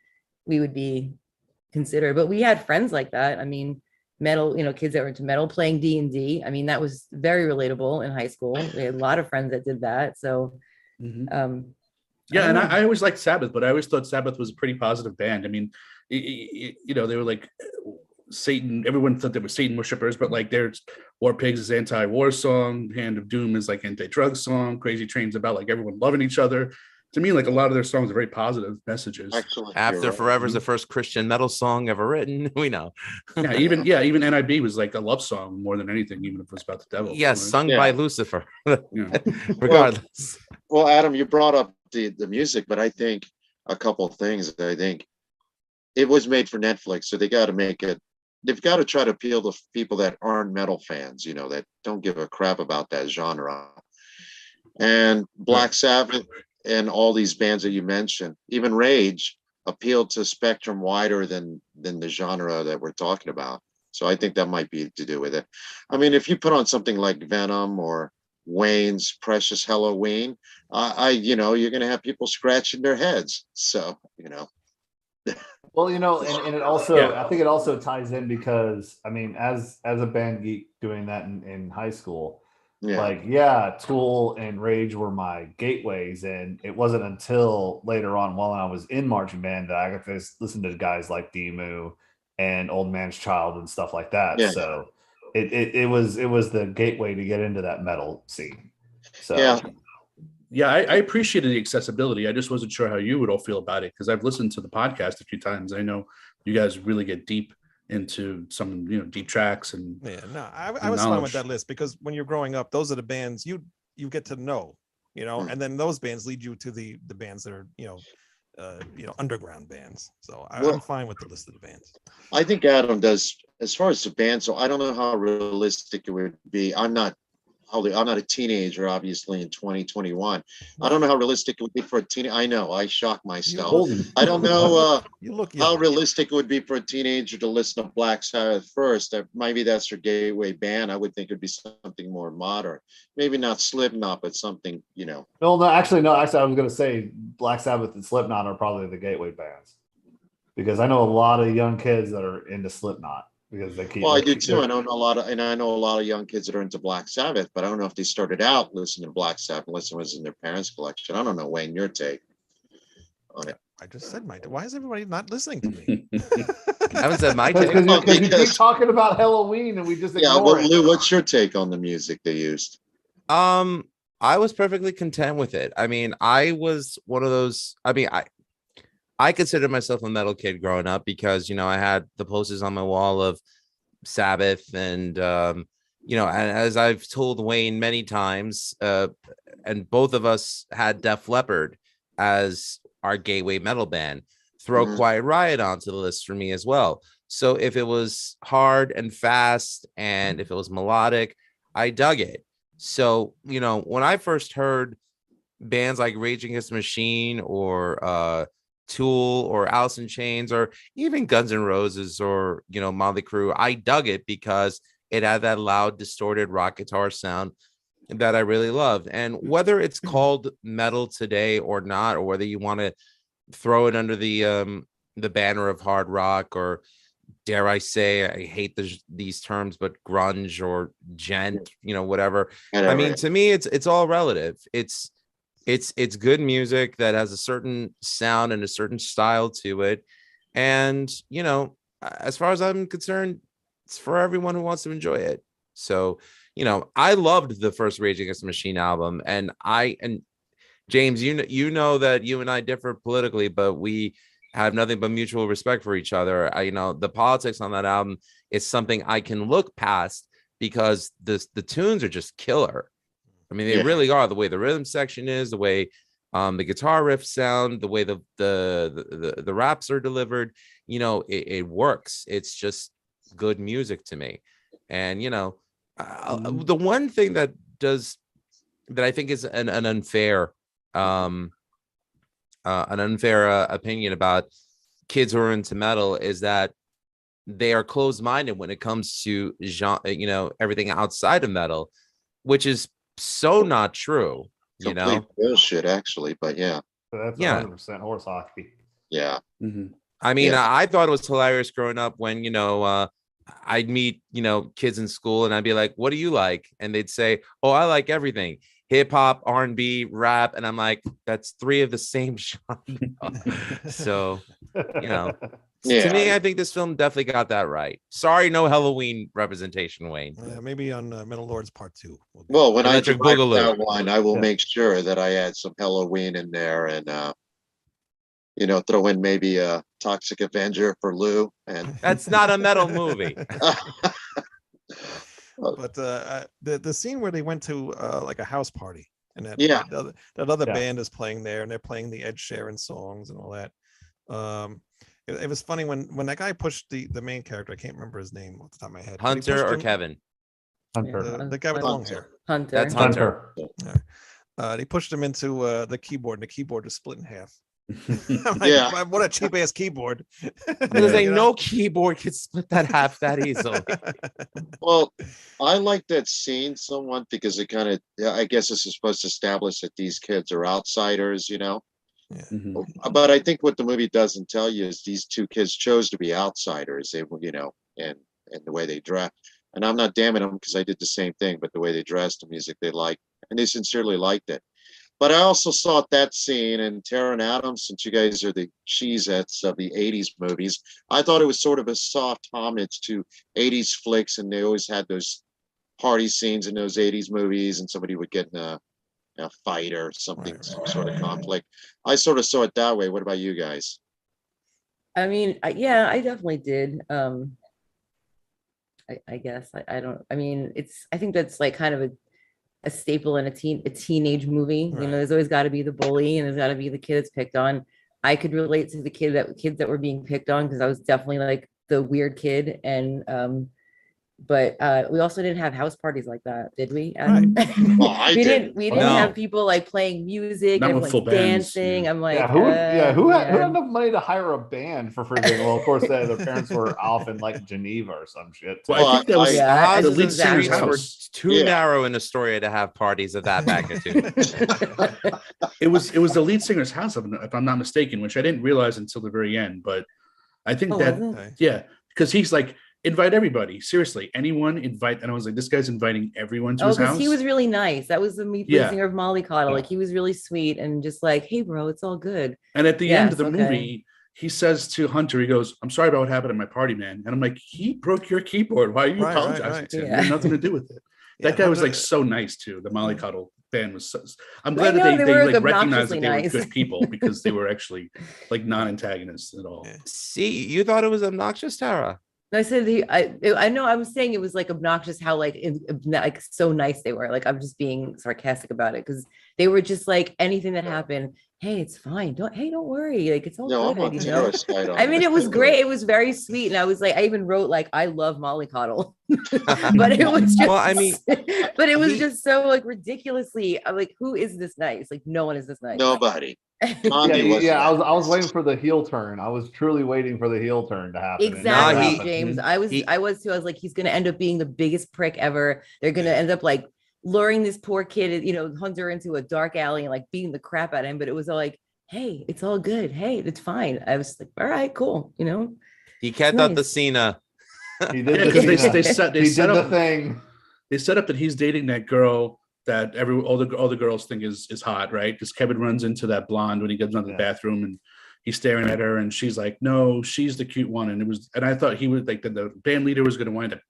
F: we would be considered, but we had friends like that. I mean, metal, kids that were into metal playing D&D. I mean, that was very relatable in high school. We had a lot of friends that did that. So,
E: Mhm.
F: I
E: Yeah, and
F: don't know.
E: I always liked Sabbath, but I always thought Sabbath was a pretty positive band. I mean, they were like Satan. Everyone thought they were Satan worshippers, but like there's War Pigs is anti-war song, Hand of Doom is like anti-drug song, Crazy Train's about like everyone loving each other. To me, like a lot of their songs are very positive messages.
D: Actually,
B: After
D: you're right.
B: Forever is the first Christian metal song ever written. We know.
E: Even NIB was like a love song more than anything, even if it was about the devil.
B: Yes,
E: right?
B: sung
D: Yeah.
B: by Lucifer.
E: Yeah.
B: Regardless.
D: Well, Adam, you brought up the music, but I think a couple of things. I think it was made for Netflix, so they got to make it. They've got to try to appeal to people that aren't metal fans, that don't give a crap about that genre. And Black Sabbath and all these bands that you mentioned, even Rage, appeal to a spectrum wider than the genre that we're talking about. So I think that might be to do with it. I mean, if you put on something like Venom or Wayne's Precious Halloween, you're going to have people scratching their heads. So,
C: Well, and it also, I think it also ties in because, I mean, as a band geek doing that in high school, Tool and Rage were my gateways, and it wasn't until later on, while I was in marching band, that I got to listen to guys like Demu and Old Man's Child and stuff like that. Yeah. So it was the gateway to get into that metal scene. So
E: I appreciated the accessibility. I just wasn't sure how you would all feel about it, because I've listened to the podcast a few times. I know you guys really get deep into some deep tracks and
A: I was fine with that list, because when you're growing up, those are the bands you get to know, and then those bands lead you to the bands that are underground bands. So I'm fine with the list of the bands.
D: I think Adam does, as far as the band. So I don't know how realistic it would be. I'm not a teenager, obviously, in 2021. I don't know how realistic it would be for a teenager. I know, I shock myself. I don't know how realistic it would be for a teenager to listen to Black Sabbath first. Maybe that's their gateway band. I would think it would be something more modern. Maybe not Slipknot, but something,
C: No, actually, I was going to say Black Sabbath and Slipknot are probably the gateway bands. Because I know a lot of young kids that are into Slipknot. Because they keep.
D: Well, I do too. I know a lot of young kids that are into Black Sabbath, but I don't know if they started out listening to Black Sabbath unless it was in their parents' collection. I don't know, Wayne, your take on it.
A: I just said my. Why is everybody not listening to me?
B: I haven't said my take.
C: Because you keep talking about Halloween and we just ignore it.
D: Lou, what's your take on the music they used?
B: I was perfectly content with it. I mean, I was one of those. I mean, I consider myself a metal kid growing up because, I had the posters on my wall of Sabbath and, and as I've told Wayne many times, and both of us had Def Leppard as our gateway metal band. Throw Quiet Riot onto the list for me as well. So if it was hard and fast and if it was melodic, I dug it. So, when I first heard bands like Rage Against the Machine or Tool or Alice in Chains or even Guns N' Roses or Motley Crue, I dug it because it had that loud distorted rock guitar sound that I really loved. And whether it's called metal today or not, or whether you want to throw it under the banner of hard rock, or dare I say, I hate these terms, but grunge or gent, whatever. I mean, to me, it's all relative. It's good music that has a certain sound and a certain style to it. And, as far as I'm concerned, it's for everyone who wants to enjoy it. So, I loved the first Rage Against the Machine album. And James, you know that you and I differ politically, but we have nothing but mutual respect for each other. The politics on that album is something I can look past because the tunes are just killer. I mean, they really are. The way the rhythm section is, the way the guitar riffs sound, the way the raps are delivered, it works. It's just good music to me. And, the one thing that I think is an unfair opinion about kids who are into metal is that they are closed-minded when it comes to genre, everything outside of metal, which is so not true.
D: Complete bullshit, actually, but yeah.
C: So that's 100% horse hockey.
D: Yeah.
E: Mm-hmm.
B: I mean, I thought it was hilarious growing up when, I'd meet, kids in school and I'd be like, what do you like? And they'd say, oh, I like everything. Hip hop, R&B, rap. And I'm like, that's three of the same genre. So, to me, I think this film definitely got that right. Sorry, no Halloween representation, Wayne.
A: Maybe on Metal Lords Part 2.
D: Well, when I drink that wine, I will make sure that I add some Halloween in there and, throw in maybe a Toxic Avenger for Lou. And
B: that's not a metal movie.
A: But the scene where they went to like a house party and that other band is playing there and they're playing the Ed Sheeran songs and all that. It was funny when that guy pushed the main character. I can't remember his name off the top of my head. but he
B: Hunter
A: pushed
B: or
A: him-
B: Kevin?
C: Hunter.
A: The guy with long
D: Hunter.
A: hair.
F: Hunter.
B: That's Hunter.
C: Hunter.
A: They pushed him into the keyboard, and the keyboard was split in half. I'm like,
D: Yeah.
A: what a cheap ass keyboard.
B: Because
A: You know?
B: no keyboard could split that half that easily.
D: Well, I like that scene somewhat because it kind of, I guess this is supposed to establish that these kids are outsiders,
E: Mhm.
D: But I think what the movie doesn't tell you is these two kids chose to be outsiders. They were, and the way they dress. And I'm not damning them because I did the same thing, but the way they dressed, the music they liked, and they sincerely liked it. But I also saw that scene, and Taron Adams, since you guys are the Cheesettes of the 80s movies, I thought it was sort of a soft homage to 80s flicks, and they always had those party scenes in those 80s movies, and somebody would get in a fight or something,
A: Right.
D: some sort of conflict. I sort of saw it that way. What about you guys?
F: I mean, yeah, I definitely did. I guess I don't. I mean, I think that's like kind of a staple in a teenage movie.
A: Right.
F: There's always got to be the bully, and there's got to be the kid that's picked on. I could relate to the kids that were being picked on because I was definitely like the weird kid, and but we also didn't have house parties like that, did we?
D: Well, I
F: we
D: did.
F: we didn't
B: No.
F: have people like playing music
E: Not
F: and
E: with full
F: everyone's
E: bands,
F: dancing.
E: yeah.
F: I'm like,
C: Who had
F: yeah.
C: enough money to hire a band for free? Well, of course, their parents were off in like Geneva or some shit.
E: Well, I think that was
F: Yeah, I-
E: the
B: Houses
E: lead
B: and
E: singer's
B: streets were
E: house.
B: too
D: Yeah.
B: narrow in Astoria to have parties of that magnitude.
E: It was the lead singer's house, if I'm not mistaken, which I didn't realize until the very end. But I think
F: Oh,
E: that
F: was it?
A: Okay.
E: yeah, because he's like, invite everybody, seriously, anyone, invite. And I was like, this guy's inviting everyone to
F: Oh,
E: his
F: because
E: house.
F: he was really nice. That was the lead
E: Yeah.
F: singer of Molly Coddle.
E: Yeah.
F: Like he was really sweet and just like, hey, bro, it's all good.
E: And at the end of the
F: Yes, okay.
E: movie, he says to Hunter, he goes, "I'm sorry about what happened at my party, man." And I'm like, he broke your keyboard. Why are you
A: Right,
E: apologizing
A: right.
E: to him?
F: Yeah.
E: It had nothing to do with it.
A: Yeah,
E: That guy was
A: Hunter-
E: like so nice too. The Molly Coddle band was so, I'm
F: I
E: glad
F: know,
E: that
F: they
E: they
F: were,
E: like
F: like,
E: recognized that
F: obnoxiously
E: they
F: nice.
E: were good people because they were actually like non-antagonists at all.
A: Yeah.
B: See, you thought it was obnoxious, Tara.
F: No, I said I know I was saying it was like obnoxious how like like so nice they were. Like I'm just being sarcastic about it because they were just like anything that happened. Hey, it's fine. Don't worry. Like it's all
D: No, I'm
F: good.
D: on
F: You know.
D: Tara's side on
F: I mean,
D: this.
F: it was great. It was very sweet, and I was like, I even wrote like, I love Molly Coddle, but it was just,
B: Well, I mean,
F: but it was
B: he-
F: just so like ridiculously. I'm like, who is this nice? Like, no one is this nice.
D: Nobody.
C: Yeah,
D: Gandhi wasn't
C: yeah. I
D: that
C: was
D: nice.
C: waiting for the heel turn. I was truly waiting for the heel turn to happen. It never
F: Exactly,
B: he-
C: happened.
F: James.
B: he-
F: I was too. I was like, he's gonna end up being the biggest prick ever. They're gonna end up like luring this poor kid, Hunter into a dark alley and like beating the crap out of him. But it was all like, hey, it's all good. Hey, it's fine. I was like, all right, cool.
B: He kept up the
F: Nice.
B: Cena.
C: He
E: Yeah,
C: did
E: because
C: the,
E: they set
C: he
E: set
C: did the
E: up
C: thing.
E: they set up that he's dating that girl that all the girls think is hot, right? Because Kevin runs into that blonde when he goes into the
C: Yeah.
E: bathroom and he's staring at her and she's like, no, she's the cute one. And I thought he would like the band leader was going to wind up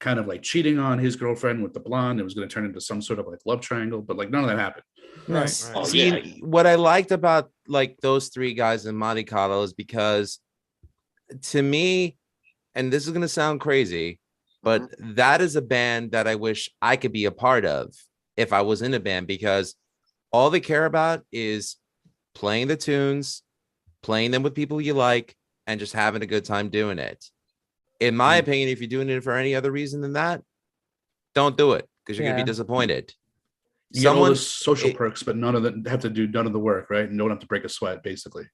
E: kind of like cheating on his girlfriend with the blonde. It was going to turn into some sort of like love triangle, but like none of that happened.
F: Nice.
A: Right.
D: Oh,
B: See,
D: yeah.
B: what I liked about like those three guys in Monte Carlo is because to me, and this is going to sound crazy, but that is a band that I wish I could be a part of if I was in a band, because all they care about is playing the tunes, playing them with people you like, and just having a good time doing it. In my opinion, if you're doing it for any other reason than that, don't do it because you're going to
F: Yeah.
B: be disappointed.
E: You get all
B: Someone,
E: the social
B: it-
E: perks, but none of them have to do none of the work, right? And don't have to break a sweat, basically.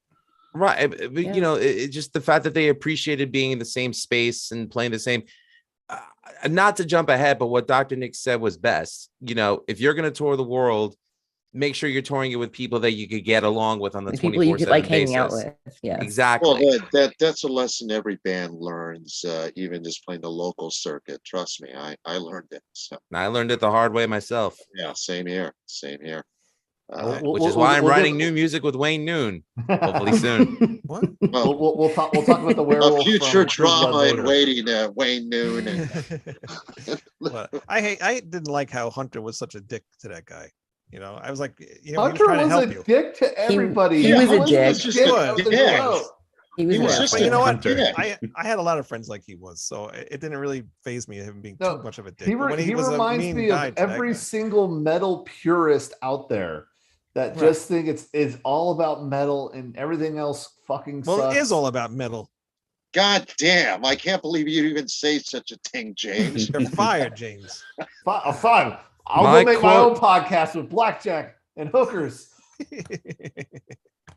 B: right? But,
F: Yeah.
B: it just the fact that they appreciated being in the same space and playing the same. Not to jump ahead, but what Dr. Nick said was best. If you're going to tour the world, make sure you're touring it with people that you could get along with on the
F: The people you
B: 24/7
F: could like hanging out
B: basis.
F: with. Yeah.
B: Exactly.
D: Well, that's a lesson every band learns, even just playing the local circuit. Trust me, I learned it. So
B: And I learned it the hard way myself,
D: yeah, same here. Same here.
B: which is why I'm writing new music with Wayne Noon. Hopefully soon.
A: What?
D: well,
C: We'll talk about the werewolf.
D: a future
C: from True Blood
D: drama in
C: later.
D: waiting, Wayne Noon.
A: Well, I didn't like how Hunter was such a dick to that guy. I was like, he was
C: Hunter
A: trying to
C: was
A: help
C: a
A: you.
C: dick to everybody.
F: he was a
C: How
F: dick.
C: he
D: Just
C: dick?
D: a
C: That was
D: dick.
C: gross.
F: He was
D: He was
F: an
D: just
A: But you know what?
E: Hunter.
D: Yeah.
A: I had a lot of friends like he was, so it didn't really phase me him being
C: No,
A: too much of a dick.
C: He,
A: But when
C: he
A: was a
C: reminds
A: mean
C: me
A: guy
C: of
A: to that
C: every
A: guy.
C: single metal purist out there that
A: Right.
C: just think it's all about metal and everything else fucking
A: Well,
C: sucks.
A: it is all about metal.
D: God damn! I can't believe you even say such a thing, James.
A: You're fired, James.
C: Fine. I'll
B: My
C: go make my own
B: quote-
C: podcast with blackjack and hookers.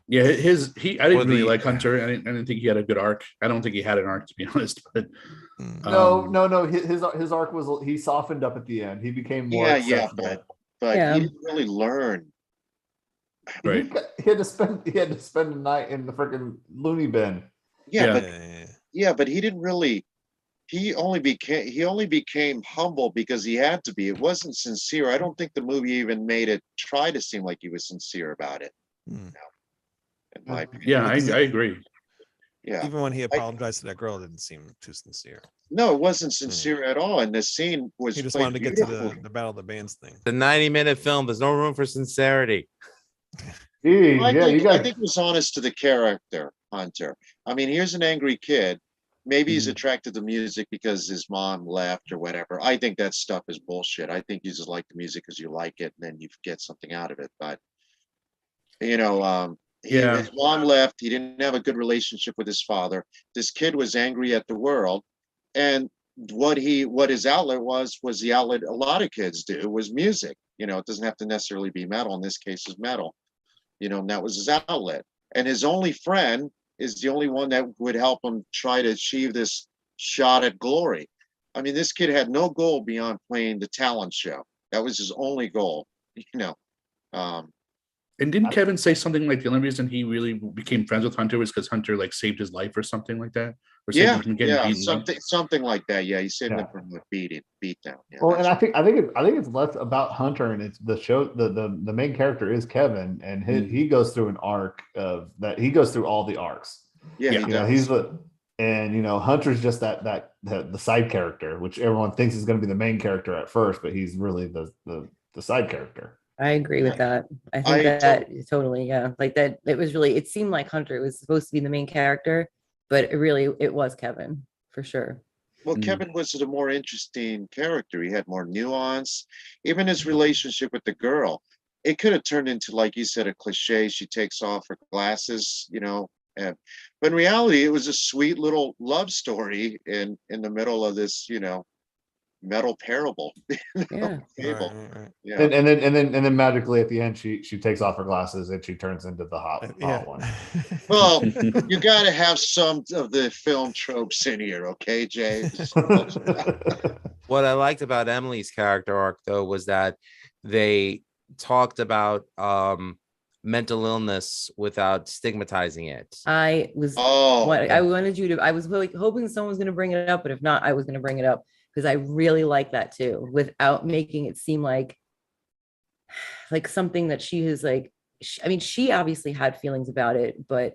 E: Yeah, I didn't
B: Or
E: really
B: the-
E: like Hunter. I didn't think he had a good arc. I don't think he had an arc, to be honest. But
A: Mm.
C: No. His arc was he softened up at the end. He became more
D: Yeah,
C: acceptable.
D: but
F: Yeah.
D: he didn't really learn.
E: right.
C: He had to spend the night in the freaking loony bin.
D: Yeah,
E: Yeah.
D: but he didn't really. He only became humble because he had to be. It wasn't sincere. I don't think the movie even made it try to seem like he was sincere about it.
A: Mm.
D: In my opinion.
E: Yeah, I agree.
D: Yeah.
A: Even when he apologized to that girl, it didn't seem too sincere.
D: No, it wasn't sincere at all. And the scene was
A: He just
D: played
A: wanted to get to
D: beautifully.
A: the Battle of the Bands thing.
B: The 90-minute film. There's no room for sincerity.
C: Gee,
D: I
C: yeah,
D: think,
C: you got.
D: I think he was honest to the character, Hunter. I mean, here's an angry kid. Maybe he's attracted to music because his mom left or whatever. I think that stuff is bullshit. I think you just like the music because you like it and then you get something out of it. But
E: Yeah.
D: his mom left. He didn't have a good relationship with his father. This kid was angry at the world, and what his outlet was the outlet a lot of kids do was music. It doesn't have to necessarily be metal. In this case, is metal. And that was his outlet. And his only friend is the only one that would help him try to achieve this shot at glory. I mean, this kid had no goal beyond playing the talent show. That was his only goal.
E: And didn't Kevin say something like the only reason he really became friends with Hunter was because Hunter like saved his life or something like that? Or saved him from getting beaten up?
D: something like that. Yeah, he saved him
C: Yeah.
D: from the beat down. Yeah,
C: Well, and
D: that's
C: I think it's less about Hunter, and it's the show. The main character is Kevin, and he goes through an arc of that. He goes through all the arcs.
D: yeah, he does.
C: He's Hunter's just the side character, which everyone thinks is going to be the main character at first, but he's really the side character.
F: I agree with that. I
D: I
F: think that totally, yeah. Like that, it seemed like Hunter was supposed to be the main character, but it was Kevin for sure.
D: Well, Kevin was the more interesting character. He had more nuance. Even his relationship with the girl, it could have turned into, like you said, a cliche. She takes off her glasses, but in reality, it was a sweet little love story in the middle of this, metal parable.
F: Yeah.
D: Fable.
A: Right.
D: Yeah.
C: And then magically at the end, she takes off her glasses and she turns into the hot one.
D: Well, you got to have some of the film tropes in here, okay, James?
B: What I liked about Emily's character arc, though, was that they talked about mental illness without stigmatizing it.
F: I was I was really hoping someone was going to bring it up, but if not, I was going to bring it up because I really like that too, without making it seem like something that she is like. She obviously had feelings about it, but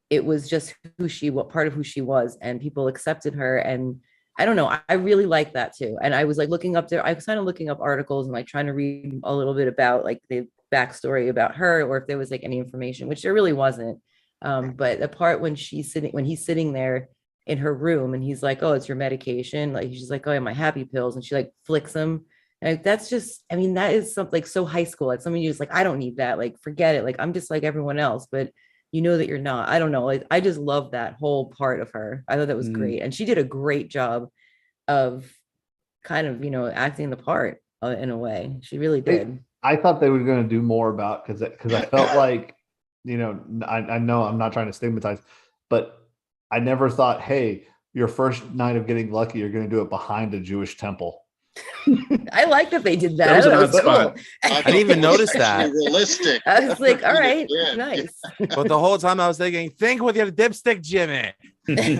F: it was just what part of who she was, and people accepted her. And I don't know, I really like that too. And I was like I was kind of looking up articles and like trying to read a little bit about like the backstory about her, or if there was like any information, which there really wasn't. But the part when he's sitting there in her room and he's like, "Oh, it's your medication." Like she's like, "Oh, yeah, my happy pills," and she like flicks them. And that's just, that is something like so high school. It's something you're just like, I don't need that. Like, forget it. Like, I'm just like everyone else, but you know that you're not. I don't know. Like, I just love that whole part of her. I thought that was great, and she did a great job of kind of acting the part in a way. She really did.
C: I thought they were going to do more about because I felt like I know I'm not trying to stigmatize, but I never thought, hey, your first night of getting lucky, you're going to do it behind a Jewish temple.
F: I like that they did that.
E: That was
F: That
E: an
F: was
E: odd
F: cool.
E: spot.
B: I didn't even notice that.
D: Realistic.
F: I was like, all right,
D: Yeah.
F: nice.
B: But the whole time I was thinking, think with your dipstick, Jimmy.
C: He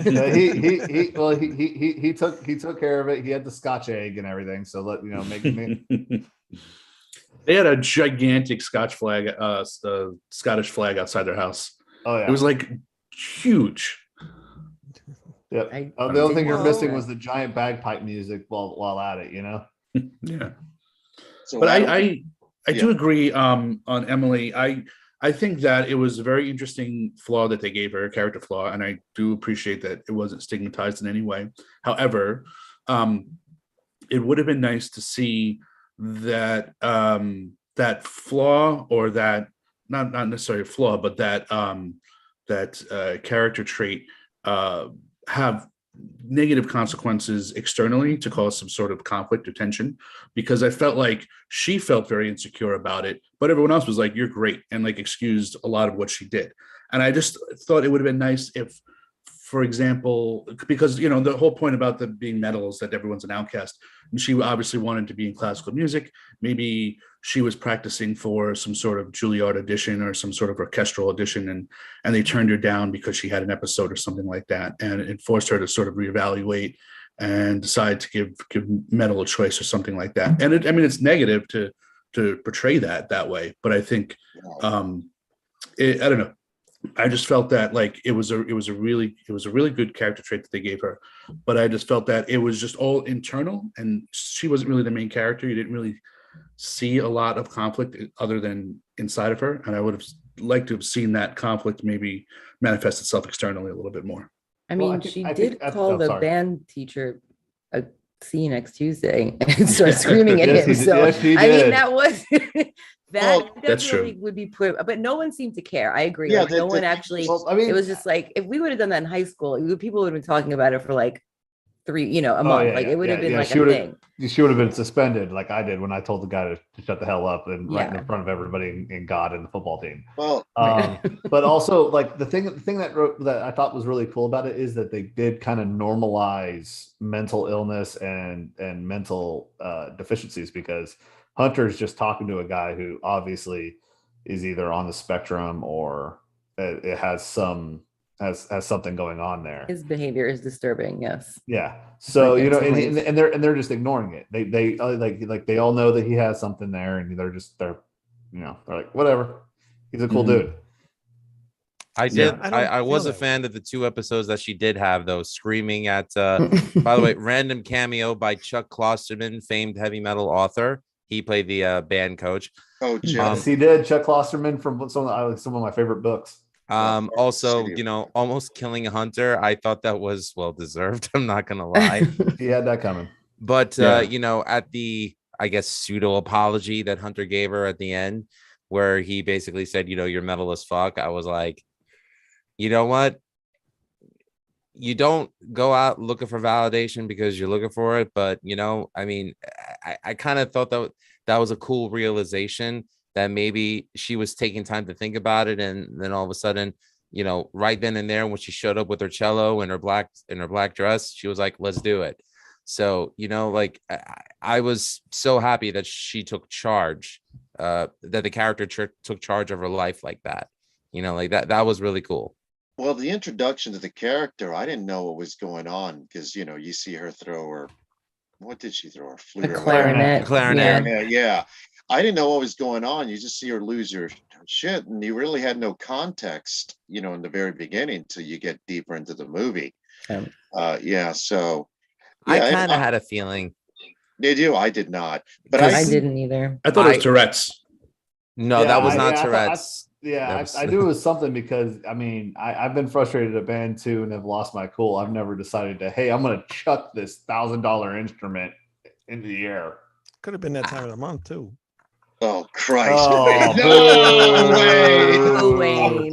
C: took care of it. He had the Scotch egg and everything. So
E: They had a gigantic Scottish flag outside their house.
C: Oh yeah,
E: It was like huge.
C: Yep.
F: I
C: The only thing you're
F: didn't
C: missing
F: know
C: was the giant bagpipe music while at it.
E: Yeah.
D: So
E: But
D: I
E: I do agree on Emily. I think that it was a very interesting flaw that they gave her, a character flaw, and I do appreciate that it wasn't stigmatized in any way. However, it would have been nice to see that that flaw or that not necessarily a flaw, but that character trait have negative consequences externally to cause some sort of conflict or tension, because I felt like she felt very insecure about it, but everyone else was like, you're great, and like excused a lot of what she did. And I just thought it would have been nice if, for example, because the whole point about them being metal is that everyone's an outcast, and she obviously wanted to be in classical music. Maybe she was practicing for some sort of Juilliard audition or some sort of orchestral audition, and they turned her down because she had an episode or something like that, and it forced her to sort of reevaluate and decide to give metal a choice or something like that. And it's negative to portray that way, but I think I don't know. I just felt that like it was a really good character trait that they gave her, but I just felt that it was just all internal, and she wasn't really the main character. You didn't really see a lot of conflict other than inside of her, and I would have liked to have seen that conflict maybe manifest itself externally a little bit more.
F: I mean, she did call the band teacher a "see you next Tuesday" and start screaming at him. So I mean, that was that definitely would be put, but no one seemed to care. I agree.
D: Yeah,
F: like, no one actually. Well, I mean, it was just like if we would have done that in high school, people would have been talking about it for like a month. Like it would have been like a thing.
C: She would have been suspended, like I did when I told the guy to shut the hell up and right in front of everybody and God and the football team.
D: Well,
C: but also like the thing that I thought was really cool about it is that they did kind of normalize mental illness and mental deficiencies, because Hunter's just talking to a guy who obviously is either on the spectrum or it has something going on there.
F: His behavior is disturbing. Yes.
C: Yeah. So and they're just ignoring it. They like they all know that he has something there, and they're like, whatever. He's a cool dude.
B: I was a fan of the 2 episodes that she did have, though, screaming at by the way, random cameo by Chuck Klosterman, famed heavy metal author. He played the band coach.
D: Oh,
C: yes, he did. Chuck Klosterman from some of my favorite books.
B: Also, almost killing Hunter. I thought that was well deserved. I'm not gonna lie.
C: He had that coming.
B: But at the, I guess, pseudo apology that Hunter gave her at the end, where he basically said, you're metal as fuck, I was like, you know what? You don't go out looking for validation because you're looking for it. But, I kind of thought that was a cool realization, that maybe she was taking time to think about it. And then all of a sudden, right then and there, when she showed up with her cello and her black dress, she was like, let's do it. So, I was so happy that she took charge, that the character took charge of her life like that. That was really cool.
D: Well, the introduction to the character, I didn't know what was going on, because, you see her throw her, what did she throw? Her flute?
F: A clarinet.
B: Clarinet.
D: Yeah. I didn't know what was going on. You just see her lose her shit, and you really had no context, in the very beginning till you get deeper into the movie. So
B: I kind of had a feeling.
D: Did you? I did not.
F: But I didn't either.
E: I thought it was Tourette's.
B: No, that was not Tourette's.
C: I knew it was something, because I've been frustrated at band too, and have lost my cool. I've never decided to, hey, I'm gonna chuck this $1,000 instrument into the air.
A: Could have been that time of the month too.
D: Oh Christ!
F: No way!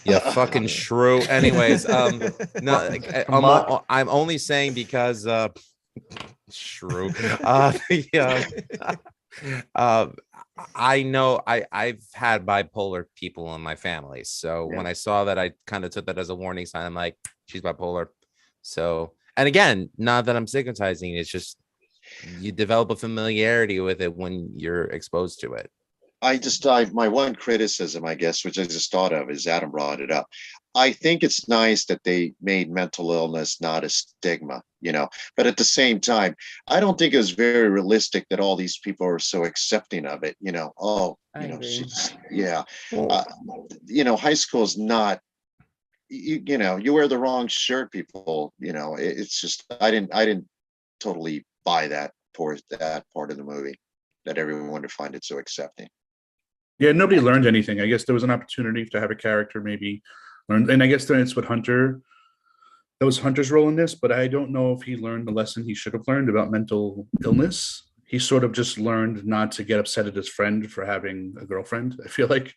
B: Yeah, fucking shrew. Anyways, no, I'm only saying because shrew. I know I've had bipolar people in my family, so when I saw that, I kind of took that as a warning sign. I'm like, she's bipolar. So, and again, not that I'm stigmatizing, it's just you develop a familiarity with it when you're exposed to it.
D: My one criticism, I guess, which I just thought of, is Adam brought it up. I think it's nice that they made mental illness not a stigma, but at the same time, I don't think it was very realistic that all these people are so accepting of it. High school is not, you wear the wrong shirt, people, it's just, I didn't totally buy that towards that part of the movie, that everyone would find it so accepting.
E: Yeah, nobody learned anything. I guess there was an opportunity to have a character maybe learn, and I guess then it's what Hunter, that was Hunter's role in this, but I don't know if he learned the lesson he should have learned about mental illness, he sort of just learned not to get upset at his friend for having a girlfriend. I feel like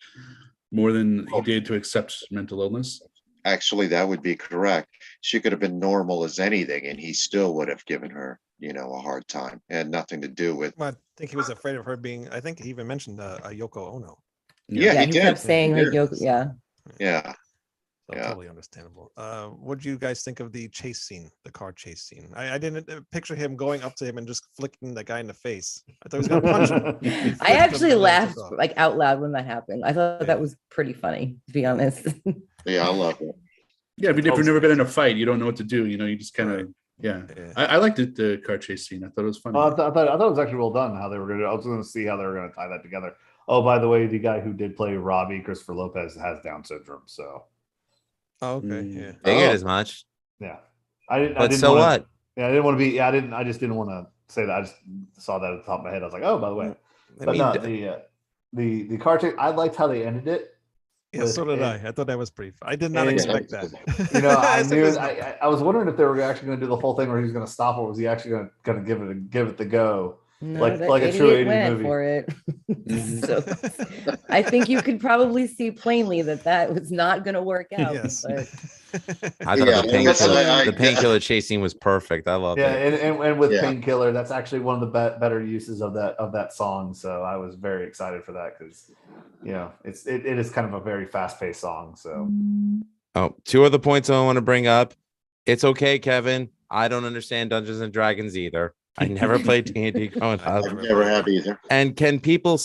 E: more than he did to accept mental illness.
D: Actually, that would be correct. She could have been normal as anything, and he still would have given her, a hard time. It had nothing to do with.
A: Well, I think he was afraid of her being. I think he even mentioned a Yoko Ono.
D: Yeah, he
F: he
D: did.
F: kept saying
D: He
F: like
D: did.
F: Yoko, yeah.
D: Yeah.
A: So
D: Yeah.
A: totally understandable. What do you guys think of the chase scene, the car chase scene? I didn't picture him going up to him and just flicking the guy in the face. I thought he was gonna punch him. He flicked
F: I
A: him
F: actually
A: and then took
F: laughed
A: off.
F: like out loud when that happened. I thought
A: Yeah.
F: that was pretty funny, to be honest.
D: Yeah, I love it.
E: Yeah, if you've never been in a fight, you don't know what to do. You just kind of,
A: Right.
E: yeah.
A: Yeah.
E: I liked the car chase scene. I thought it was funny.
C: I thought it was actually well done. How they were going to. I was going to see how they were going to tie that together. Oh, by the way, the guy who did play Robbie, Christopher Lopez, has Down syndrome. So
A: Oh, okay.
E: Mm.
A: Yeah.
B: Figured
D: Oh.
B: as much.
C: yeah, I didn't.
B: But so what?
C: Yeah, I didn't want to be. Yeah, I didn't. I just didn't want to say that. I just saw that at the top of my head. I was like, oh, by the way.
A: I
C: But
A: mean,
C: no, the car chase. I liked how they ended it.
A: yeah, so did I. I thought that was pretty. I did not
C: and-
A: expect that.
C: I
A: As if
C: knew.
A: it's-
C: I was wondering if they were actually going to do the whole thing where he was going to stop, or was he actually going to give it the go?
F: No,
C: Like-
F: that
C: like a true 80s
F: idiot went
C: movie.
F: for it.
E: Mhm.
F: So I think you could probably see plainly that was not going to work out.
A: Yes.
F: But
B: I thought
D: Yeah,
B: the
D: I-
B: painkiller chase scene was perfect. I loved
C: Yeah,
B: it.
C: and with
D: Yeah.
C: Painkiller, that's actually one of the better uses of that song. So I was very excited for that because it is kind of a very fast paced song. So
B: Oh, two other points I want to bring up. It's okay, Kevin. I don't understand Dungeons and Dragons either. I never played D&D growing
A: I
B: up.
D: I've never have either.
B: And can people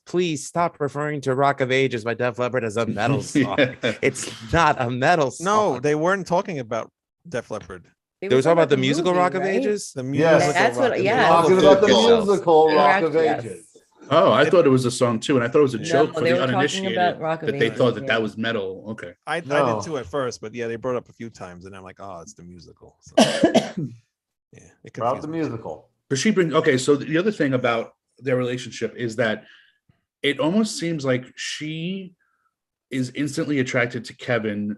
B: please stop referring to Rock of Ages by Def Leppard as a metal song?
E: Yeah.
B: It's not a metal song.
A: No, they weren't talking about Def Leppard.
B: They were talking about the musical
F: movie,
B: Rock of
F: right?
B: Ages.
A: The
C: Yes.
A: musical.
F: That's what-
A: Rock and
F: yeah.
A: Roll.
C: talking about the
D: Musical.
C: musical Rock of
F: Correct, yes.
C: Ages.
E: Oh, I thought it was a song too, and I thought it was a
F: No,
E: joke for
F: they
E: the
F: were talking
E: uninitiated
F: about Rock of
E: that they
F: Ages,
E: thought that
F: yeah.
E: that was metal. Okay.
A: I
C: No.
A: did too at first, but yeah, they brought it up a few times, and I'm like, oh, it's the musical. So, yeah, it
C: About
A: confused
C: the
A: me too.
C: musical.
E: But she brings okay. So the other thing about their relationship is that it almost seems like she is instantly attracted to Kevin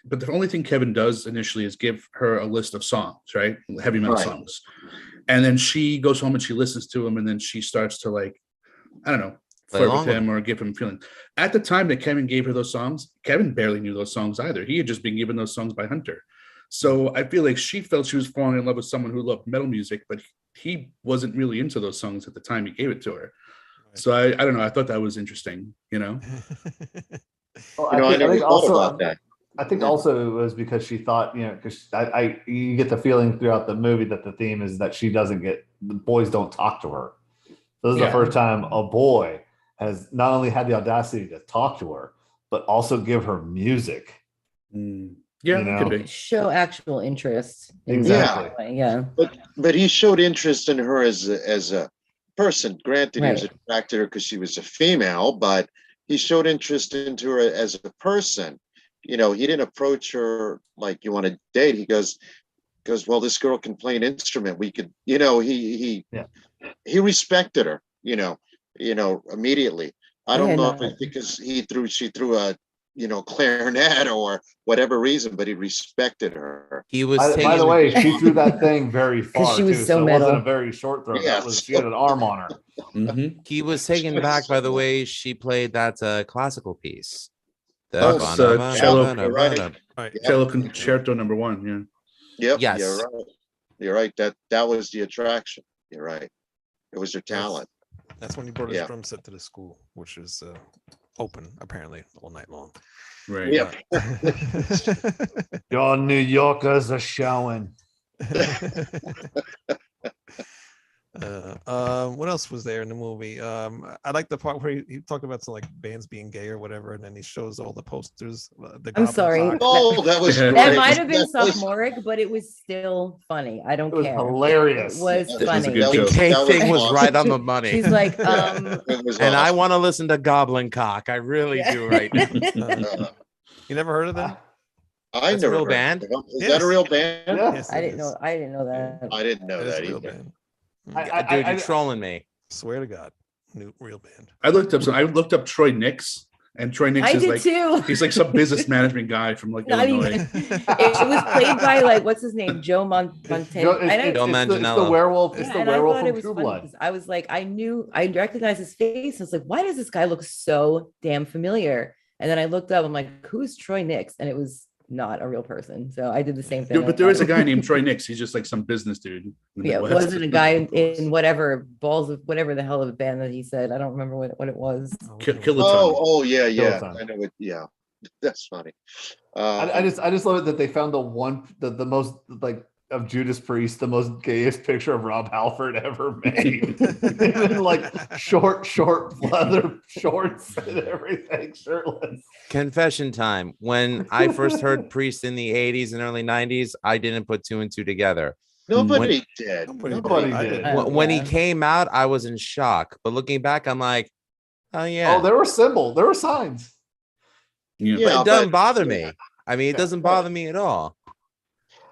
E: but the only thing Kevin does initially is give her a list of songs, right? Heavy metal
D: Right.
E: songs. And then she goes home and she listens to him, and then she starts to I don't know,
B: Play
E: flirt
B: along
E: with
B: with
E: him or give him feelings. At the time that Kevin gave her those songs, Kevin barely knew those songs either. He had just been given those songs by Hunter. So I feel like she felt she was falling in love with someone who loved metal music, but he wasn't really into those songs at the time he gave it to her. So I don't know. I thought that was interesting,
C: Well,
D: I never thought about that.
C: I think also it was because she thought, because you get the feeling throughout the movie that the theme is that the boys don't talk to her. This is the
E: Yeah.
C: first time a boy has not only had the audacity to talk to her, but also give her music.
E: Yeah,
C: You know?
E: could be.
F: show actual interest. in
C: Exactly.
F: that way, yeah.
D: But he showed interest in her as a person. Granted, he was
F: Right.
D: attracted to her because she was a female, but he showed interest into her as a person. He didn't approach her like, you want to date. He goes, well, this girl can play an instrument. We could, he respected her, immediately. I don't
F: Yeah,
D: know
F: no.
D: if it's because she threw a, clarinet or whatever reason, but he respected her.
B: He was
C: By
B: taking
C: the way, she threw that thing very far
F: she was
C: too,
F: so
C: it wasn't
F: metal.
C: a very short throw.
D: Yes.
C: She had an arm on her.
E: Mhm.
B: he was taken back by the way she played that classical piece.
E: Oh, it's, cello.
D: You're right.
A: Right.
D: Yep.
E: Cello Concerto #1. Yeah.
D: Yep.
B: Yes.
D: You're right. You're right. That was the attraction. You're right. It was her talent.
A: That's when he brought his
D: Yeah.
A: drum set to the school, which is open apparently all night long.
E: Right.
D: Yep.
C: Your New Yorkers are showing.
A: What else was there in the movie? I like the part where he talked about some like bands being gay or whatever, and then he shows all the posters. The
F: I'm
A: Goblin
F: sorry.
A: Clock.
D: Oh, that was
E: That
F: That
D: great.
F: might have been
D: That was-
F: sophomoric, but it was still funny. I don't
C: It was
F: care.
C: hilarious.
F: It was
D: That
E: was a
F: funny.
E: good
D: that
E: joke.
B: The gay
D: that
B: thing was
D: awesome.
B: right on the money.
F: She's like,
D: It was
B: And I
D: awesome.
B: want to listen to Goblin Cock. I really do right now.
D: Uh,
A: You never heard of them?
D: I
B: That's a
D: never
B: real
D: heard
B: band?
D: of it. Is
A: Yes.
D: that a real band?
C: Yeah.
A: Yes,
F: I
A: it
F: didn't
A: is.
F: know. I didn't know that.
D: I didn't know
A: It is
D: that
A: a real
D: either.
A: band.
B: Dude, you're trolling me.
A: Swear to God, new real band.
E: I looked up Troy Nix, And Troy Nix
F: I
E: is
F: did
E: like
F: too.
E: he's like some business management guy from like
F: Not
E: Illinois.
F: even. It was played by like what's his name, Joe Montana.
C: It's the werewolf. It's the
F: And I
C: werewolf
F: thought
C: from
F: it was
C: True
F: funny
C: Blood.
F: because I was like, I recognized his face. I was like, why does this guy look so damn familiar? And then I looked up, I'm like, who's Troy Nix? And it was not a real person. So I did the same thing.
E: Yeah, but there is a guy named Troy Nix. He's just like some business dude. in the
F: Yeah, it
E: Midwest.
F: wasn't a guy in whatever balls of whatever the hell of a band that he said. I don't remember what it was.
E: Kiloton.
D: Oh, yeah.
C: Kiloton.
D: I know it. Yeah, that's funny.
C: I just love it that they found the most like of Judas Priest, the most gayest picture of Rob Halford ever made. In like short leather shorts and everything, shirtless.
B: Confession time. When I first heard Priest in the 80s and early 90s, I didn't put two and two together.
D: Nobody did.
C: Nobody did.
B: When he came out, I was in shock. But looking back, I'm like, oh yeah.
C: Oh, there were signs.
E: Yeah.
B: But it doesn't
D: but-
B: bother me. I mean, it doesn't bother me at all.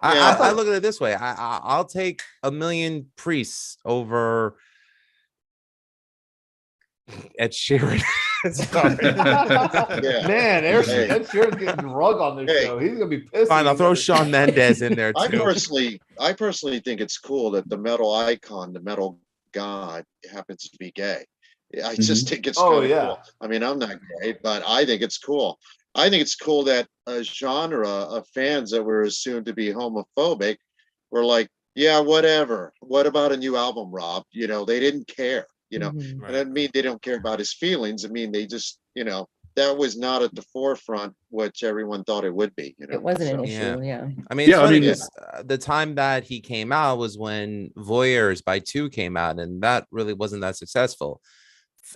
D: Yeah.
B: I look at it this way. I'll take a million Priests over Ed Sheeran. Sorry.
D: Yeah.
C: Man, Ed Sheeran's getting rug on this
D: Hey.
C: show. He's gonna be pissed.
B: Fine, I'll throw Shawn Mendes in there
D: I
B: too.
D: personally think it's cool that the metal icon, the metal god, happens to be gay. I just think it's
C: Oh,
D: kinda
C: yeah.
D: cool. I mean, I'm not gay, but I think it's cool. I think it's cool that a genre of fans that were assumed to be homophobic were like, yeah, whatever. What about a new album, Rob? You know, they didn't care. You know,
F: Mhm.
D: and that mean they don't care about his feelings. I mean, they just, you know, that was not at the forefront, which everyone thought it would be. You know,
F: It wasn't an
D: so-
F: issue. Yeah.
B: I mean, it's
E: Yeah, I
B: funny
E: mean-
B: 'cause, the time that he came out was when Voyeurs by Two came out, and that really wasn't that successful.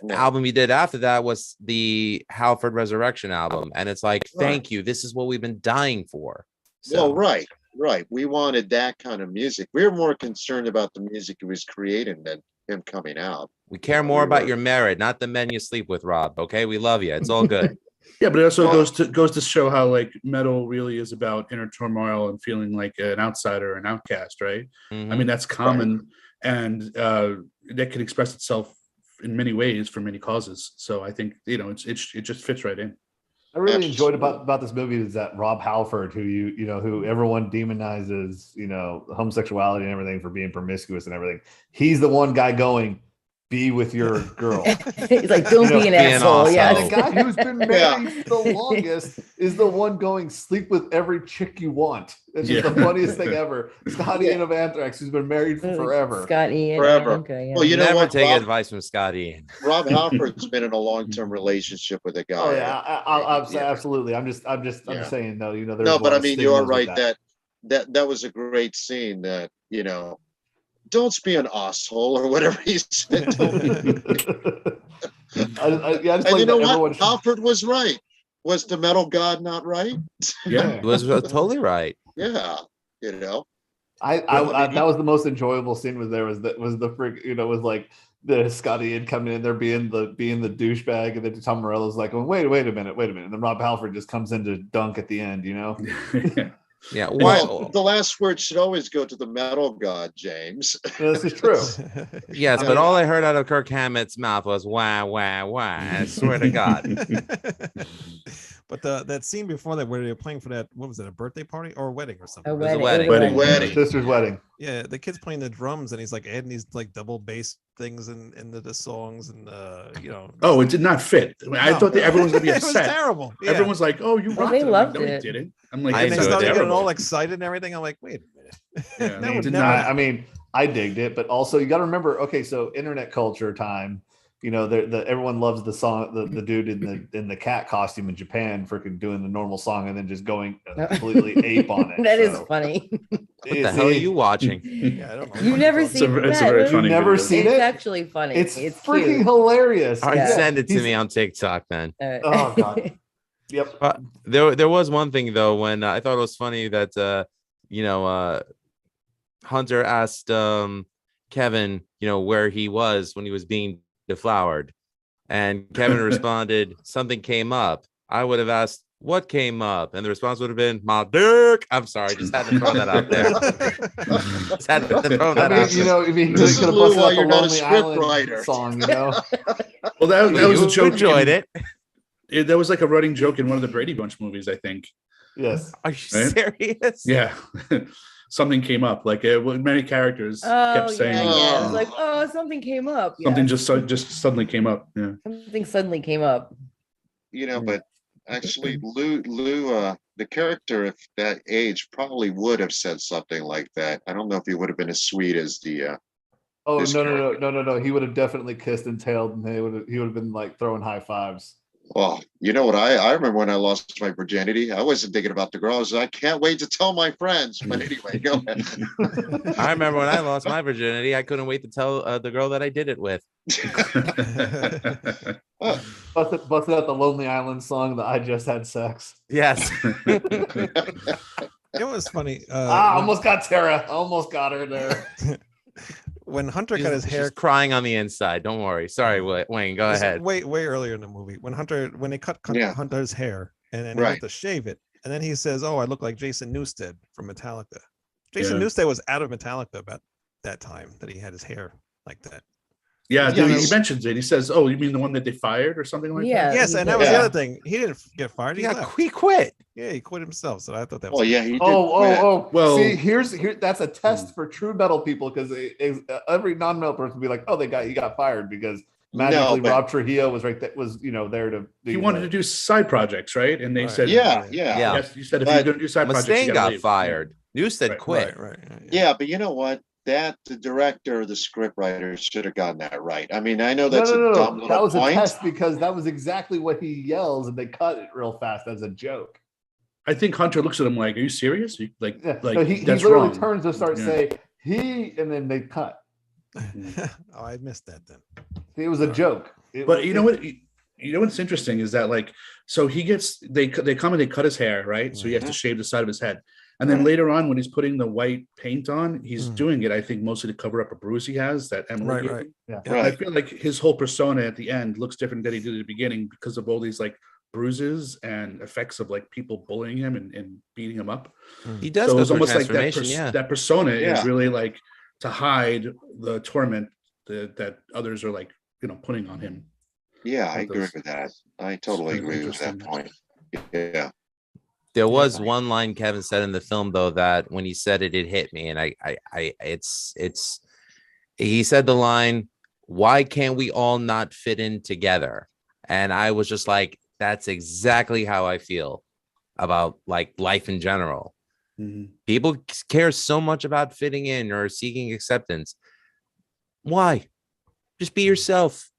D: No.
B: Album he did after that was the Halford Resurrection album, and it's like, thank you. This is what we've been dying for.
D: Well, right. We wanted that kind of music. We were more concerned about the music he was creating than him coming out.
B: We care more about your merit, not the men you sleep with, Rob. Okay, we love you. It's all good.
E: Yeah, but it also goes to show how like metal really is about inner turmoil and feeling like an outsider, an outcast, right?
B: Mhm.
E: I mean, that's common, and that can express itself in many ways for many causes. So I think it just fits right in.
C: I really enjoyed
D: Absolutely.
C: about this movie is that Rob Halford, who everyone demonizes, homosexuality and everything for being promiscuous and everything. He's the one guy going, be with your girl.
F: He's like, don't be an asshole.
B: awesome.
F: Yeah.
C: And the guy who's been married the longest is the one going, sleep with every chick you want. It's just the funniest thing ever. Scott Ian of Anthrax, who's been married for forever.
F: Scott Ian.
D: Forever.
F: Okay. Yeah.
D: Well, you know
B: Never
D: what?
B: take
D: Rob,
B: advice from Scott Ian.
D: Rob Halford's been in a long-term relationship with a guy.
C: Oh yeah, absolutely. I'm just
D: Yeah.
C: saying though, there's
D: No,
C: a
D: but
C: lot
D: I
C: of
D: mean, you are
C: stigmas with
D: right that was a great scene. That don't be an asshole or whatever he said.
C: I just
D: And
C: like
D: you know
C: that everyone
D: what? Halford was right. Was the metal god not right?
E: Yeah.
B: It was totally right.
D: Yeah,
C: I that was the most enjoyable scene was the freak, was like the Scott Ian coming in there being the douchebag, and then Tom Morello's like, oh, wait a minute, and then Rob Halford just comes in to dunk at the end,
E: Yeah.
B: Yeah. Why?
D: Well, the last word should always go to the metal god, James.
C: This is true.
B: Yes, but all I heard out of Kirk Hammett's mouth was wah wah wah. I swear to God.
A: But that scene before that, where they were playing for that, what was it, a birthday party or a wedding or something?
F: A
B: was a
F: wedding.
B: wedding.
D: Wedding.
C: Sister's wedding.
A: Yeah, the kid's playing the drums, and he's like adding these like double bass things into the songs, and
E: Oh, it did not fit. I mean, I thought that everyone was gonna be
A: It was
E: upset.
A: terrible. Yeah.
E: Everyone's like, "Oh, you
F: Well,
E: rocked
F: they
E: it." I'm
F: loved
E: like, no,
F: it.
E: he didn't. I'm like,
B: I
A: and they
E: "That's
B: enjoyed
A: started
B: it.
A: getting
E: terrible."
A: all excited and everything. I'm like, wait a minute.
E: Yeah,
A: That
E: they
A: would
E: did
A: never
E: not-
C: I mean, I digged it, but also you got to remember. Okay, so internet culture time. Everyone loves the song, the dude in the cat costume in Japan, freaking doing the normal song and then just going completely ape on it.
F: That is
C: So,
F: funny.
B: What the hell are you watching?
A: Yeah, I don't know.
F: You've never
E: It's a
F: seen
E: very
F: that?
E: funny
C: You've never
E: video.
C: seen
F: It's
C: it?
F: actually funny.
C: It's freaking
F: cute.
C: hilarious.
B: All right,
F: Yeah.
B: send it to
C: He's-
B: me on TikTok then.
F: All right.
C: Oh God. Yep.
B: There was one thing though when I thought it was funny that Hunter asked Kevin where he was when he was being deflowered, and Kevin responded something came up. I would have asked what came up, and the response would have been my dick. I'm sorry, just had to throw that out there. Just had to throw that out there.
C: you
D: This
C: could have
D: is Lou
C: busted
D: while
C: out the
D: you're not a
C: Lonely
D: script
C: Island
D: writer.
C: song,
E: Well, that was a
B: You
E: joke.
B: enjoyed it.
E: That was like a running joke in one of the Brady Bunch movies, I think.
C: Yes.
B: Are you
E: Right?
B: serious?
E: Yeah. Something came up. Like many characters kept saying
F: yeah. It was like, oh, something came up.
E: something
F: Yeah.
E: just suddenly came up. Yeah.
F: Something suddenly came up.
D: But actually, Lou, the character of that age probably would have said something like that. I don't know if he would have been as sweet as the.
C: Oh
D: This
C: no! He would have definitely kissed and tailed, and he would have been like throwing high fives.
D: Well, you know what? I remember when I lost my virginity. I wasn't thinking about the girls. I can't wait to tell my friends. But anyway, go ahead.
B: I remember when I lost my virginity, I couldn't wait to tell the girl that I did it with.
C: Busted out the Lonely Island song that I just had sex.
B: Yes.
A: It was funny.
C: Almost got Tara. Almost got her there.
A: When Hunter cut his hair,
B: She's crying on the inside. Don't worry. Sorry, Wayne. Go ahead.
A: way earlier in the movie, when they cut Hunter's hair and then he
D: Right.
A: went to shave it, and then he says, "Oh, I look like Jason Newsted from Metallica." Jason
E: Yeah.
A: Newsted was out of Metallica about that time that he had his hair like that.
E: Yeah,
D: Yeah,
E: he mentions it. He says, "Oh, you mean the one that they fired or something like
F: Yeah.
E: that?"
A: Yes,
F: he
A: and that
F: did.
A: was the
D: Yeah.
A: other thing. He didn't get fired. He left.
B: He quit.
A: Yeah, he quit himself. So I thought that was.
D: Well, yeah, he did. quit.
C: Well,
E: Well-
C: see, here that's a test for true metal people, because every non-metal person would be like, "Oh, he got fired because magically
D: but-
C: Rob Trujillo was there to."
E: He wanted to do side projects, right? And they
A: Right.
E: said,
D: Yeah.
E: Yes, you said if
D: But
E: you're going to do side projects,
B: Mustaine
E: you gotta
B: got
E: leave."
B: fired. Newstead
E: Right.
B: quit.
A: Right.
D: Yeah, but you know what? The director, the scriptwriter should have gotten that right. I mean, I know that's a dumb
C: No.
D: little
C: That was
D: point.
C: a test because that was exactly what he yells, and they cut it real fast as a joke.
E: I think Hunter looks at him like, "Are you serious?
C: Yeah.
E: Like
C: No, he
E: that's
C: literally
E: wrong."
C: turns to start
E: Yeah.
C: saying and then they cut.
A: Oh, I missed that then.
C: It was a joke.
E: But you know what? You know what's interesting is that so they come and they cut his hair, right? So he has to shave the side of his head, and then later on when he's putting the white paint on, he's doing it, I think, mostly to cover up a bruise he has that Emily gave
A: Right.
E: him.
C: Yeah.
E: And I
D: Right.
E: feel like his whole persona at the end looks different than he did at the beginning because of all these bruises and effects of people bullying him and beating him up.
B: He does
E: So
B: go
E: it's
B: through
E: almost like
B: transformation.
E: that persona is
D: Yeah.
E: really to hide the torment that others are putting on him.
D: Yeah, I
E: That
D: agree
E: does-
D: with that. I totally
E: It's
D: agree with that
E: interesting.
D: point. Yeah.
B: There was one line Kevin said in the film though that when he said it, it hit me, and it's he said the line, "Why can't we all not fit in together?" And I was just like, that's exactly how I feel about life in general.
E: Mhm.
B: People care so much about fitting in or seeking acceptance. Why? Just be yourself.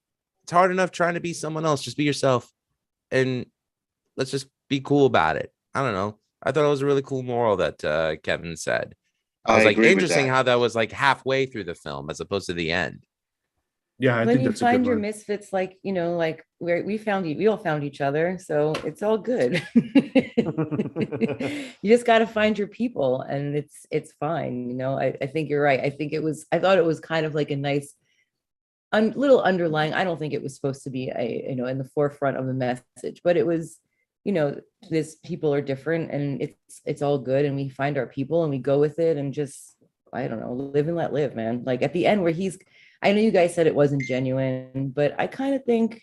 B: It's hard enough trying to be someone else. Just be yourself, and let's just be cool about it. I don't know. I thought it was a really cool moral that Kevin said. I was
D: agree with
B: interesting
D: that.
B: how that was halfway through the film as opposed to the end.
E: Yeah, I
F: When
E: think
F: you
E: that's a
F: find
E: good
F: your
E: one.
F: misfits, we all found each other, so it's all good. You just got to find your people, and it's fine. I think you're right. I thought it was kind of like a nice little underlying. I don't think it was supposed to be in the forefront of the message, but it was, this people are different, and it's all good, and we find our people and we go with it, and just, I don't know, live and let live, man. Like at the end where I know you guys said it wasn't genuine, but I kind of think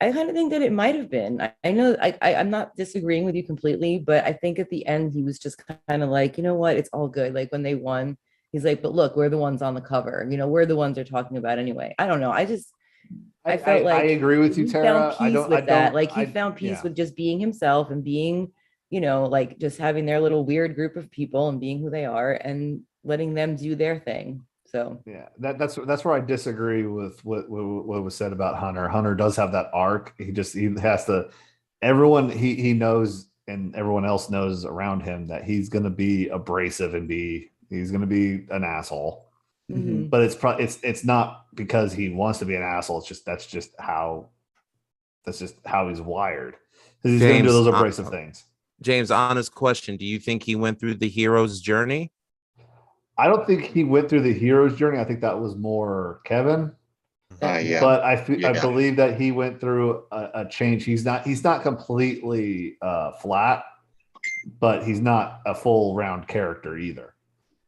F: that it might have been. I know I'm not disagreeing with you completely, but I think at the end he was just kind of like, you know what, it's all good. Like when they won, he's like, but look, we're the ones on the cover. We're the ones they're talking about anyway. I don't know. I felt like
C: I agree with you,
F: he
C: Tara.
F: found peace with that. Like he found peace
C: yeah.
F: with just being himself and being, just having their little weird group of people and being who they are and letting them do their thing. So
C: Yeah, that's where I disagree with what was said about Hunter. Hunter does have that arc. He has to. Everyone he knows and everyone else knows around him that he's going to be abrasive and he's going to be an asshole.
F: mhm.
C: But it's not because he wants to be an asshole. That's just how he's wired. 'Cause he's going to do those abrasive things.
B: James, honest question. Do you think he went through the hero's journey?
C: I don't think he went through the hero's journey. I think that was more Kevin.
D: Yeah.
C: But I
D: Yeah.
C: believe that he went through a change. He's not completely flat, but he's not a full round character either.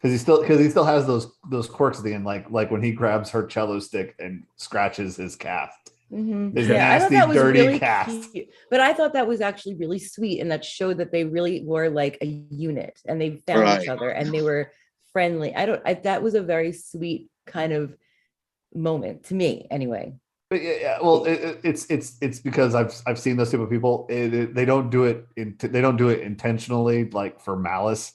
C: Because he still has those quirks at the end, like when he grabs her cello stick and scratches his cast. This
F: Yeah, I thought
C: nasty,
F: that was
C: dirty
F: really
C: cast.
F: cute. But I thought that was actually really sweet, and that showed that they really were like a unit, and they found each
D: Right.
F: other, and they were friendly. That was a very sweet kind of moment to me, anyway.
C: But yeah, well, it's because I've seen those type of people. They don't do it they don't do it intentionally, like for malice.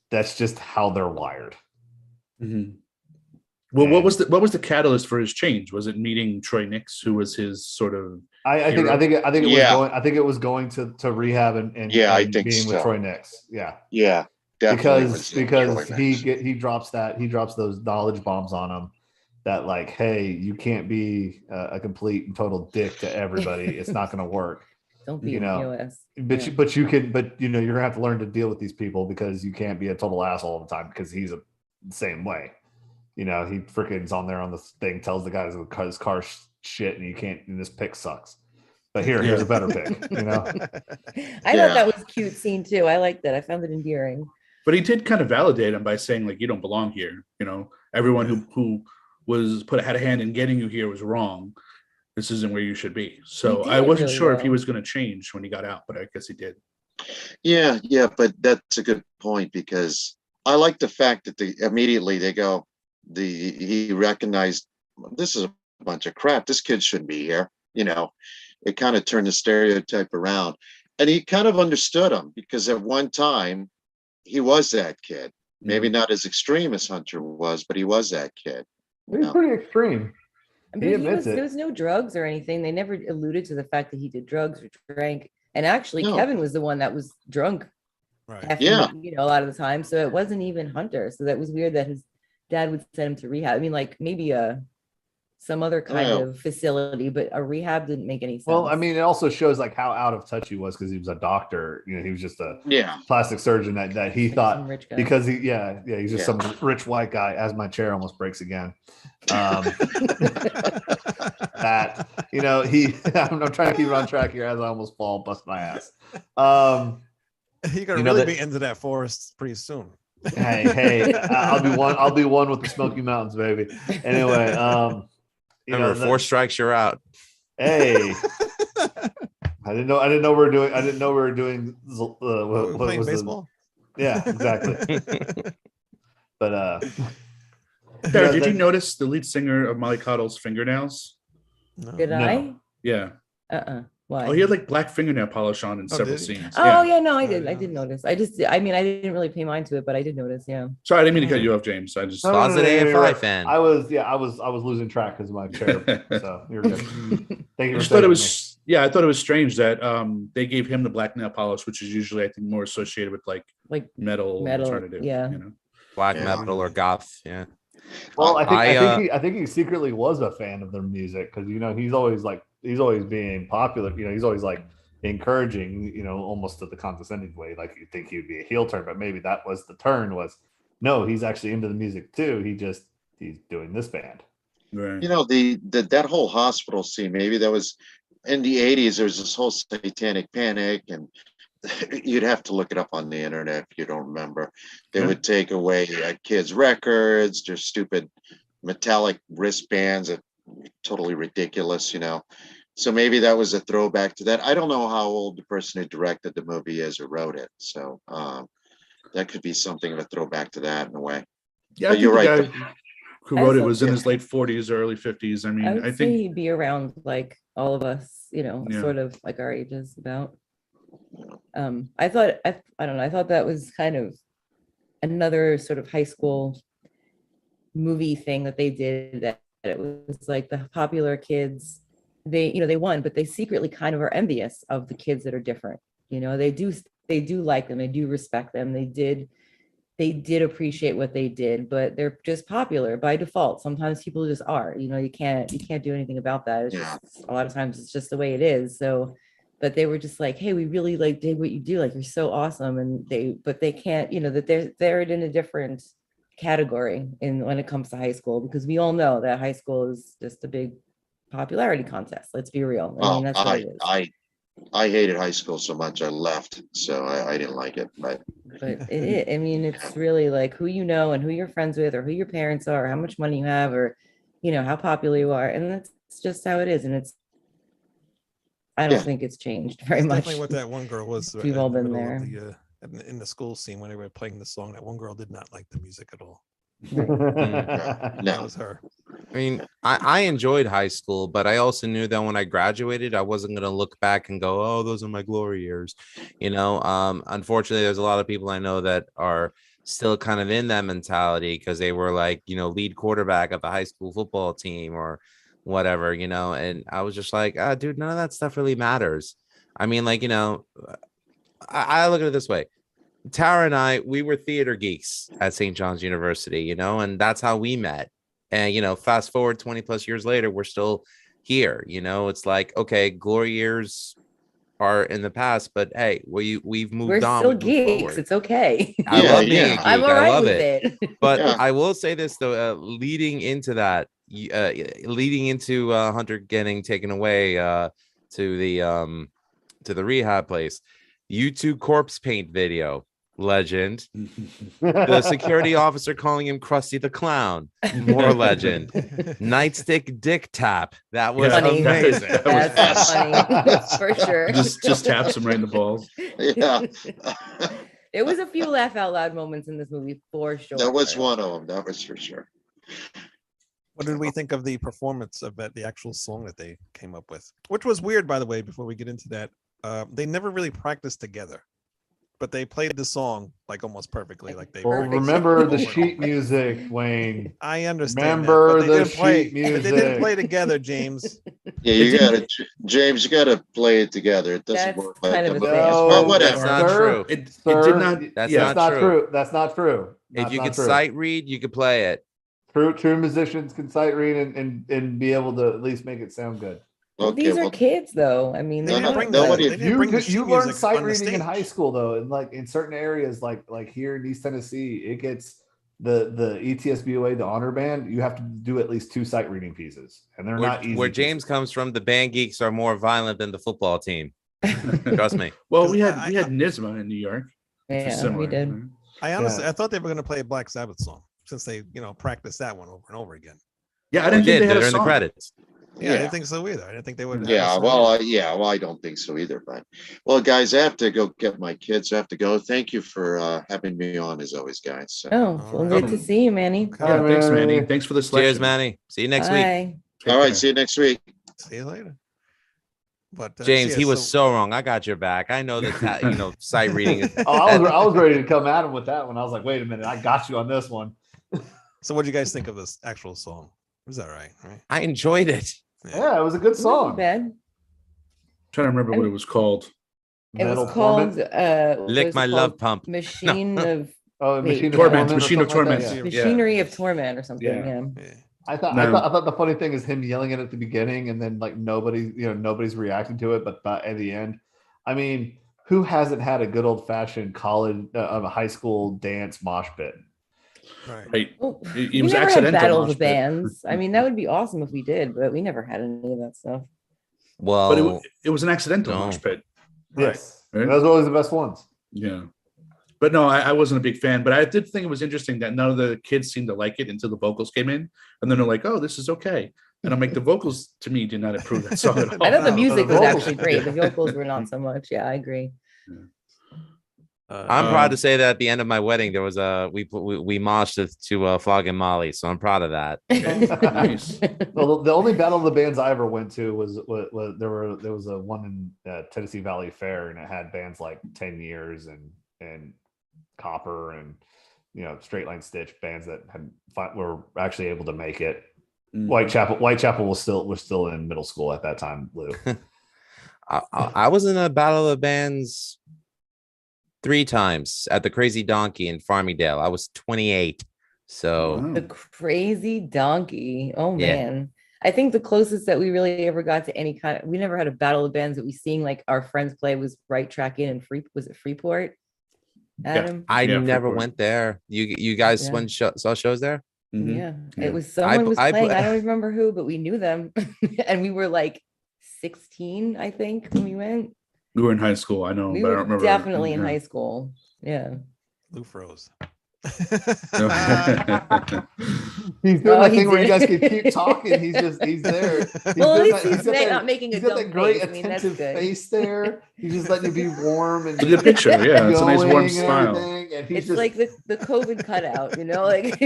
C: That's just how they're wired.
E: Mhm. Well, what was the catalyst for his change? Was it meeting Troy Nix, who was his sort of?
C: I think it was
D: Yeah.
C: going. I think it was going to rehab and
D: Yeah, I
C: and
D: think
C: being with
D: so.
C: Troy Nix. Yeah,
D: Yeah, definitely. was
C: because
D: Troy Nix.
C: he drops those knowledge bombs on him that like, hey, you can't be a complete and total dick to everybody. It's not going to work.
F: Don't be
C: You
F: a
C: know,
F: POS.
C: But
F: Yeah.
C: but you can, but you're gonna have to learn to deal with these people because you can't be a total asshole all the time because he's the same way. He freaking's on there on the thing, tells the guys his car shit, and you can't. And this pick sucks. But here's a better pick.
F: I thought that was a cute scene too. I liked that. I found it endearing.
E: But he did kind of validate him by saying, like, you don't belong here. Everyone who had a hand in getting you here was wrong. This isn't where you should be. So I wasn't
F: really
E: sure if he
F: well.
E: was going to change when he got out, but I guess he did.
D: Yeah, but that's a good point because I like the fact that immediately they go, he recognized this is a bunch of crap. This kid shouldn't be here. It kind of turned the stereotype around, and he kind of understood him because at one time he was that kid. Maybe not as extreme as Hunter was, but he was that kid.
C: He's pretty extreme.
F: I mean,
C: He admits it.
F: there was no drugs or anything. They never alluded to the fact that he did drugs or drank. And actually,
D: No.
F: Kevin was the one that was drunk.
A: Right.
D: Yeah.
F: A lot of the time. So it wasn't even Hunter. So that was weird that his dad would send him to rehab. I mean, like maybe some other kind of facility, but a rehab didn't make any sense.
C: Well, I mean, it also shows like how out of touch he was because he was a doctor. He was just a plastic surgeon that he
F: Like
C: thought
F: some rich guy.
C: because he's just some rich white guy. As my chair almost breaks again. That I'm trying to keep it on track here as I almost fall, bust my ass.
A: You're gonna really be into that forest pretty soon.
C: Hey, I'll be one with the Smoky Mountains, baby. Anyway,
B: Remember, 4 strikes, you're out.
C: Hey, I didn't know we were doing.
A: What playing baseball.
C: Yeah, exactly. But
E: Derek, did you notice the lead singer of Molly Coddle's fingernails?
A: No.
F: Did I?
E: Yeah.
F: Why?
E: Oh, he had like black fingernail polish on in several
A: did he?
E: scenes.
F: Oh
E: Yeah.
F: yeah, no, I did notice. I didn't really pay mind to it, but I did notice. Yeah.
E: Sorry, I didn't mean to cut you off, James. I just
B: Closet AFI fan.
C: I was losing track because of my chair. So you're good. Thank you.
E: I just thought it was I thought it was strange that they gave him the black nail polish, which is usually I think more associated with like metal alternative.
F: Yeah.
B: Black metal or goth. Yeah.
C: Well, I think he secretly was a fan of their music because he's always being popular. He's always like encouraging, almost to the condescending way. Like you think he'd be a heel turn, but maybe that was the turn. Was no, he's actually into the music too. He's doing this band.
E: Right.
D: That whole hospital scene. Maybe that was in the 80s. There was this whole satanic panic, and you'd have to look it up on the internet if you don't remember. They would take away kids' records, their stupid metallic wristbands, that totally ridiculous, So maybe that was a throwback to that. I don't know how old the person who directed the movie is or wrote it. So that could be something of a throwback to that in a way.
E: Yeah,
D: but you're right.
E: The guy who wrote it was in his late 40s or early 50s. I mean,
F: I think he'd be around like all of us, sort of like our ages about. I thought that was kind of another sort of high school movie thing that they did, that it was like the popular kids, they won, but they secretly kind of are envious of the kids that are different. They do like them, they do respect them, they did appreciate what they did, but they're just popular by default. Sometimes people just are, you can't do anything about that. It's just, a lot of times it's just the way it is. So but they were just like, hey, we really dig what you do, like you're so awesome. And they can't, that they're in a different category when it comes to high school, because we all know that high school is just a big popularity contest. Let's be real. That's what it is.
D: I hated high school so much I left, so I didn't like it. But
F: it's really like who and who you're friends with, or who your parents are, or how much money you have, or how popular you are, and just how it is, and I don't
D: Yeah.
F: think it's changed very
A: That's
F: much.
A: definitely what that one girl was.
F: We've all been
A: In the school scene when they were playing the song. That one girl did not like the music at all.
F: Right.
A: That was her.
B: I mean, I enjoyed high school, but I also knew that when I graduated, I wasn't going to look back and go, oh, those are my glory years. Unfortunately, there's a lot of people I know that are still kind of in that mentality because they were like, lead quarterback of the high school football team or whatever, and I was just like, dude, none of that stuff really matters. I mean, like, I look at it this way. Tara and I, we were theater geeks at St. John's University, and that's how we met. And, fast forward 20 plus years later, we're still here. It's like, okay, glory years are in the past, but hey, we've moved
F: We're
B: on.
F: still geeks. It's okay.
B: I love being a geek.
F: I'm all right
B: I love
F: with
B: it.
F: it.
B: But
D: Yeah.
B: I will say this though, leading into that, leading into Hunter getting taken away to the rehab place, YouTube corpse paint video. Legend. The security officer calling him Krusty the Clown. More legend. Nightstick dick tap. That was
F: Funny.
B: amazing.
F: That's funny for sure.
E: Just taps him right in the balls.
D: Yeah.
F: There was a few laugh out loud moments in this movie for sure.
D: That was one of them. That was for sure.
A: What did we think of the performance of the actual song that they came up with? Which was weird, by the way, before we get into that. They never really practiced together, but they played the song like almost perfectly. Like they
C: Well, remember the sheet music, Wayne.
A: I understand.
C: Remember
A: that, but they
C: the
A: didn't play,
C: sheet
A: but They
C: music.
A: didn't play together, James.
D: Yeah, you gotta, James, you gotta play it together. It doesn't
F: That's
D: work like
F: kind of
D: that.
F: a
D: But
F: thing.
C: No,
D: whatever.
B: That's not
C: Sir,
B: true.
E: It
C: Sir,
E: did not.
B: That's
E: yeah,
C: That's not
B: true.
C: true. That's not true.
B: If
C: That's
B: you
C: not
B: could
C: true.
B: sight read, you could play it.
C: True musicians can sight read and be able to at least make it sound good.
F: Well,
D: Okay,
F: these are
D: well,
F: kids, though. I mean,
A: They
F: they're
A: didn't
F: not
A: bring
D: nobody-
A: the, they didn't bring the sheet
C: You learn
A: music
C: sight
A: on the
C: reading in
A: stage.
C: high school though, and like in certain areas, like here in East Tennessee, it gets the ETSBOA, the honor band. You have to do at least 2 sight reading pieces, and they're not easy.
B: Where James
C: pieces.
B: comes from, the band geeks are more violent than the football team. Trust me.
E: Well, we
A: 'Cause
E: had NISMA in New York. which is
F: Yeah,
E: similar,
F: we did.
E: right?
A: I honestly,
C: Yeah.
A: I thought they were going to play a Black Sabbath song since they, practiced that one over and over again.
E: Yeah, I
B: They
E: didn't think
B: did.
E: they had
B: They're
E: a
B: in the
E: song.
B: credits.
A: Yeah, I
D: Yeah.
A: didn't think so either. I didn't think they would. have a
D: Yeah,
A: song
D: well,
A: either.
D: I don't think so either. But guys, I have to go get my kids. I have to go. Thank you for having me on as always, guys. So,
F: Oh,
A: All
F: well,
A: right.
F: good to see you, Manny.
A: Okay.
E: Yeah, thanks,
C: Manny.
E: Manny. Thanks for the selection.
B: Cheers, Manny. See you next week.
F: Bye.
E: Take
D: all right,
E: care.
D: see you next week.
A: See you later. But
B: James,
A: yeah,
B: he was so wrong. I got your back. I know that sight reading is
C: Oh, I was ready to come at him with that one. I was like, wait a minute, I got you on this one.
A: So what do you guys think of this actual song? It was all right, right?
B: I enjoyed it.
C: Yeah, it was a good
F: It wasn't
C: song.
F: bad.
E: trying to remember what it was called.
F: It
C: Metal
F: was called
C: Torment?
F: what
B: Lick
F: was
B: my
F: it
B: love
F: called?
B: pump.
F: Machine of
C: Oh,
F: Wait.
C: Machine
E: Torment,
C: or
E: Machine of
C: something like
E: Torment.
C: that,
F: Machinery of Torment or something.
E: Yeah.
F: Yeah.
A: Yeah.
C: I thought the funny thing is him yelling it at the beginning and then like nobody's reacting to it, but at the end, I mean, who hasn't had a good old fashioned college of a high school dance mosh pit?
A: Right.
E: Right.
F: Well,
E: It
F: we
E: was
F: never had
E: accidental
F: battle of
E: mosh
F: the
E: pit.
F: bands. I mean, that would be awesome if we did, but we never had any of that stuff.
B: Well,
E: But it was an accidental
B: No.
E: mosh pit.
C: Yes,
E: Right.
C: those are always the best ones.
E: Yeah. But no, I wasn't a big fan. But I did think it was interesting that none of the kids seemed to like it until the vocals came in. And then they're like, oh, this is okay. And I'm like, the vocals to me did not improve that song at all.
F: I thought the
A: no,
F: music
C: the
F: was
C: vocals-
F: actually great. The vocals were not so much. Yeah, I agree.
B: I'm proud to say that at the end of my wedding, there was we moshed to Flogging Molly. So I'm proud of that.
E: Nice.
C: Well, the only battle of the bands I ever went to was there was a one in Tennessee Valley Fair, and it had bands like 10 Years and Copper and Straight Line Stitch, bands that were actually able to make it.
E: Mm.
C: Whitechapel was still in middle school at that time, Lou.
B: I was in a battle of the bands 3 times at the Crazy Donkey in Farmingdale. I was 28. So
E: Wow.
F: The Crazy Donkey. Oh
B: Yeah.
F: man. I think the closest that we really ever got to any kind of, we never had a battle of bands that we seen like our friends play was Right Track In and was it Freeport? Adam?
B: I
E: Yeah,
B: never
E: Freeport.
B: went there. You guys
F: Yeah.
B: saw shows there?
E: Mhm.
F: Yeah.
E: Yeah.
F: It was someone was
B: I-
F: playing. I don't even remember who, but we knew them. And we were like 16, I think, when we went.
E: We were in high school. I know,
F: We
E: but I
F: were
E: don't remember.
F: definitely in
E: Yeah.
F: high school. Yeah.
A: Lou froze.
C: He's doing that
F: he
C: thing where you guys
F: did.
C: can keep talking. He's there.
F: Well, at
C: doing
F: least
C: that-
F: he's
C: got that-
F: not making a
C: He's got
F: dumb
C: that great
F: face. I mean, that's
C: attentive
F: good.
C: face there. He's just letting you be warm and
E: Look at the picture. Yeah, it's a nice
C: going
E: warm
C: and
E: smile.
C: everything, and he's
F: It's
C: just
F: like the COVID cutout, like.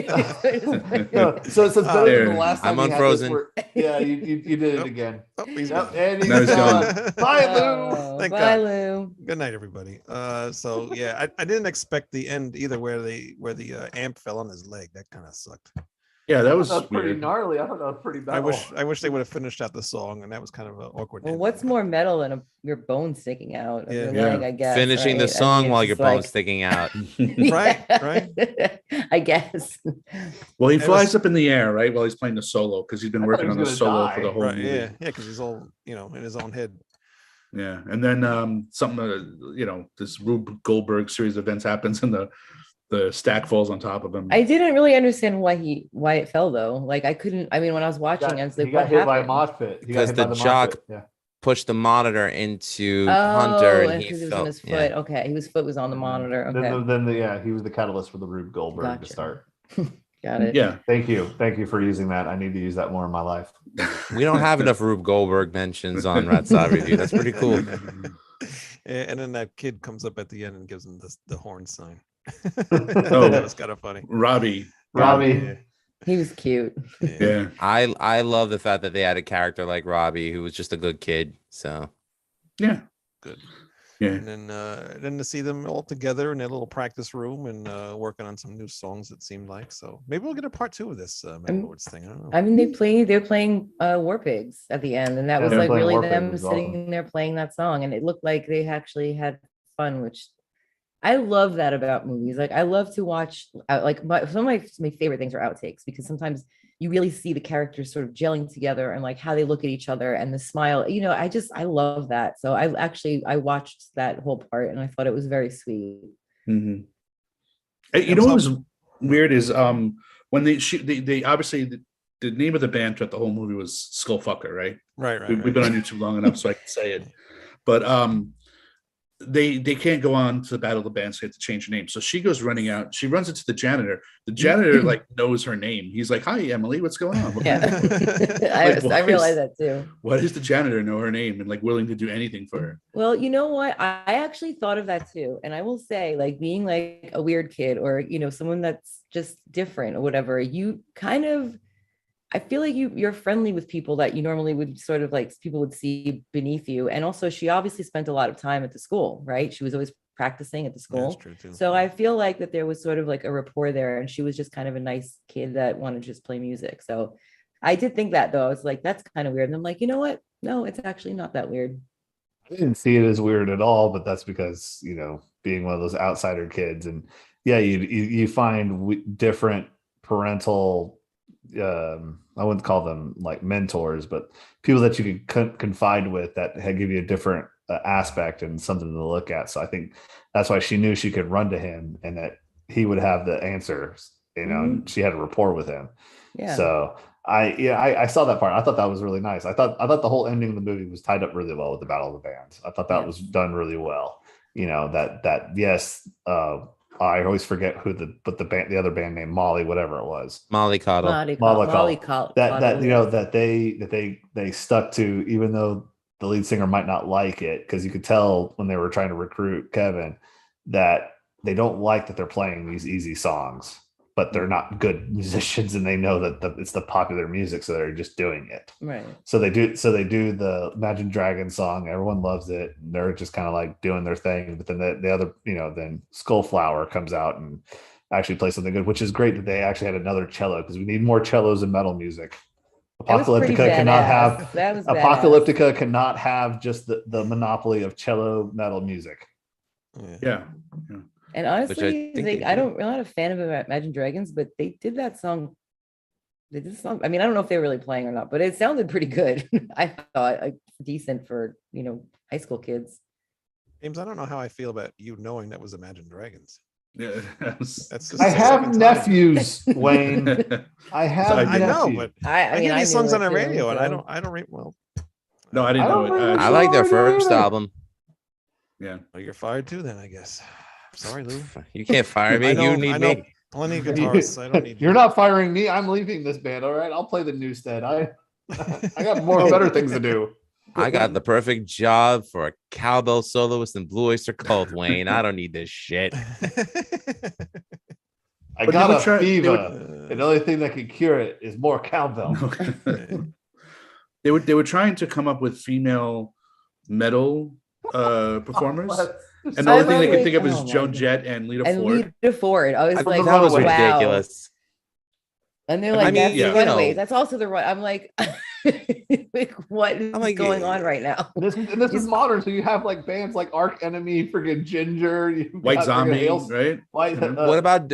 C: No, so it's better than the
E: There.
C: last time
B: I'm
C: we had this
B: unfrozen.
C: where- yeah, you did it
A: Nope.
C: again.
A: Oh, he's
C: Yep,
A: gone.
C: and he's
E: Now he's
C: gone.
E: gone.
C: Bye, Lou.
F: Oh,
A: Thank
F: bye,
A: God.
F: Lou.
A: Good night, everybody. So yeah, I didn't expect the end either, where the amp fell on his leg. That kind of sucked.
E: Yeah, that was
C: pretty
E: weird.
C: gnarly. I thought that was pretty bad.
A: I wish they would have finished out the song, and that was kind of an awkward.
F: Well,
A: ending.
F: what's more metal than your bone sticking out of
A: Yeah.
F: your
E: Yeah.
F: leg? I guess
B: Finishing the
F: right? I
B: song
F: mean,
B: while
F: it's
B: your
F: just
B: bone's sticking out.
A: Right, right.
F: I guess.
E: Well, he
A: It
E: flies
A: was-
E: up in the air, right, while he's playing the solo because he's been
C: I thought
E: working
C: he
E: on
C: was
E: the
C: gonna
E: solo
C: die.
E: for the whole
A: Right?
E: movie.
A: Yeah, yeah, because he's all in his own head.
E: Yeah, and then something this Rube Goldberg series of events happens, and the stack falls on top of him.
F: I didn't really understand why it fell though. Like I couldn't. I mean, when I was watching, I was like,
C: he got
F: "What
C: hit by a
F: happened?"
C: mosh pit. He got
B: Because
C: hit by
B: the
C: mosh
B: jock-
C: pit. Yeah.
B: Pushed the monitor into
F: Oh,
B: Hunter, and
F: because
B: he
F: it was on
B: felt.
F: his foot.
B: Yeah.
F: Okay, his foot was on the monitor. Okay,
C: Then he was the catalyst for the Rube Goldberg
F: Gotcha.
C: to start.
F: got it.
E: Yeah,
C: Thank you for using that. I need to use that more in my life.
B: We don't have enough Rube Goldberg mentions on Rat Side Review. That's pretty cool.
A: And then that kid comes up at the end and gives him the horn sign.
E: Oh.
A: That was kind of funny.
E: Robbie.
C: Robbie.
F: He was cute.
E: Yeah,
B: I love the fact that they had a character like Robbie who was just a good kid. So
E: yeah,
A: Good.
E: yeah.
A: And then to see them all together in their little practice room and working on some new songs, it seemed like. So maybe we'll get a part 2 of this Metal Lords thing. I don't know.
F: I mean, they're playing War Pigs at the end, and that
C: Yeah,
F: was
C: they're
F: like
C: playing
F: really
C: War Pigs,
F: them
C: it was
F: sitting
C: awesome.
F: there playing that song, and it looked like they actually had fun, which I love that about movies. Like I love to watch some of my favorite things are outtakes, because sometimes you really see the characters sort of gelling together and like how they look at each other and the smile. I love that. So I watched that whole part and I thought it was very sweet.
E: Mhm. You know what was weird is when they obviously the name of the band throughout the whole movie was Skullfucker, right?
A: Right.
E: We've been on YouTube long enough so I can say it, but they can't go on to the Battle of the Bands. They have to change her name. So she goes running out. She runs into the janitor. The janitor like knows her name. He's like, "Hi, Emily. What's going on?"
F: Yeah,
E: Like,
F: I realized that too.
E: Why does the janitor know her name and like willing to do anything for her?
F: Well, you know what? I actually thought of that too. And I will say, like being like a weird kid or, someone that's just different or whatever, you kind of, I feel like you're friendly with people that you normally would sort of like people would see beneath you. And also she obviously spent a lot of time at the school, right? She was always practicing at the
A: Yeah, that's
F: school.
A: true too.
F: So I feel like that there was sort of like a rapport there, and she was just kind of a nice kid that wanted to just play music. So I did think that though. I was like, that's kind of weird. And I'm like, you know what? No, it's actually not that weird.
C: I didn't see it as weird at all, but that's because being one of those outsider kids, and yeah, you find different parental. I wouldn't call them like mentors, but people that you can confide with that give you a different aspect and something to look at. So I think that's why she knew she could run to him and that he would have the answers. And she had a rapport with him.
F: Yeah.
C: So I saw that part. I thought that was really nice. I thought the whole ending of the movie was tied up really well with the Battle of the Bands. I thought that was done really well. That yes, I always forget who the other band name, Molly, whatever it was.
B: Molly Coddle.
C: That they stuck to, even though the lead singer might not like it, because you could tell when they were trying to recruit Kevin that they don't like that they're playing these easy songs, but they're not good musicians and they know that it's the popular music, so they're just doing it.
F: Right.
C: So they do the Imagine Dragons song. Everyone loves it. And they're just kind of like doing their thing. But then the other, then Skullflower comes out and actually plays something good, which is great that they actually had another cello, because we need more cellos in metal music. Apocalyptica cannot have just the monopoly of cello metal music.
E: Yeah.
F: And honestly, I'm not a fan of Imagine Dragons, but they did that song. They did the song. I mean, I don't know if they were really playing or not, but it sounded pretty good. I thought decent for high school kids.
A: James, I don't know how I feel about you knowing that was Imagine Dragons.
E: Yeah,
A: That's just
C: I have nephews, Wayne. I have.
A: I know,
C: nephews.
A: but
F: I
A: hear these songs on the
F: it too,
A: radio, and I
F: so-
A: don't rate well.
E: No, I didn't know it.
B: I like their first
C: either.
B: album.
E: Yeah.
A: Well, you're fired too, then I guess. Sorry, Lou.
B: You can't fire me. You need me.
A: Plenty of guitarists. I don't need.
C: You're not firing me. I'm leaving this band. All right, I'll play the Newstead. I got more better things to do.
B: I got the perfect job for a cowbell soloist in Blue Oyster Cult, Wayne. I don't need this shit.
C: I
E: But
C: got
E: they
C: a
E: would try- they
C: fever. And the only thing that can cure it is more cowbell.
E: They were trying to come up with female metal performers, and the only thing they could think of is
F: Oh my
E: Joan
F: God.
E: Jett and Lita
F: And
E: Ford.
F: Lita Ford. I was
C: I
F: like,
C: thought
B: That was
F: wow.
B: ridiculous.
F: And they're
B: I
F: like,
B: mean,
F: that's
B: yeah,
F: the
B: you know.
F: Runaways. That's also the run. I'm like, like, what is
B: I'm like,
F: going on right now?
C: This is modern, so you have like bands like Arch Enemy, freaking Ginger,
E: White Zombie, right?
C: White.
B: What about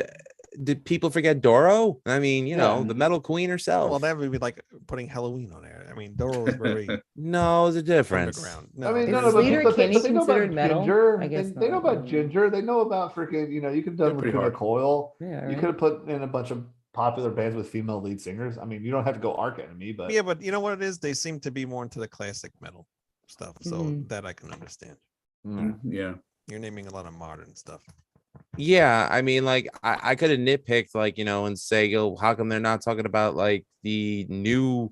B: did people forget Doro? I mean, you know,
C: Yeah.
B: the metal queen herself.
A: Well, that would be like putting Halloween on there. I mean, Doro was very
B: no, there's a difference.
A: underground.
C: I mean,
F: Is
C: no, but
F: Sleater
C: people
F: Kinney
C: but they know about
F: considered metal?
C: Ginger.
F: I guess
C: They know
F: not.
C: about Ginger. They know about freaking. You could have done
E: They're pretty
C: with
E: hard.
C: Coil.
F: Yeah,
C: You
F: right.
C: could have put in a bunch of popular bands with female lead singers. I mean, you don't have to go Arch Enemy, but
A: yeah, but you know what it is? They seem to be more into the classic metal stuff, so
F: Mhm.
A: that I can understand.
E: Yeah.
A: You're naming a lot of modern stuff.
B: Yeah, I mean, like I could have nitpicked, like, you know, and say, yo, how come they're not talking about like the new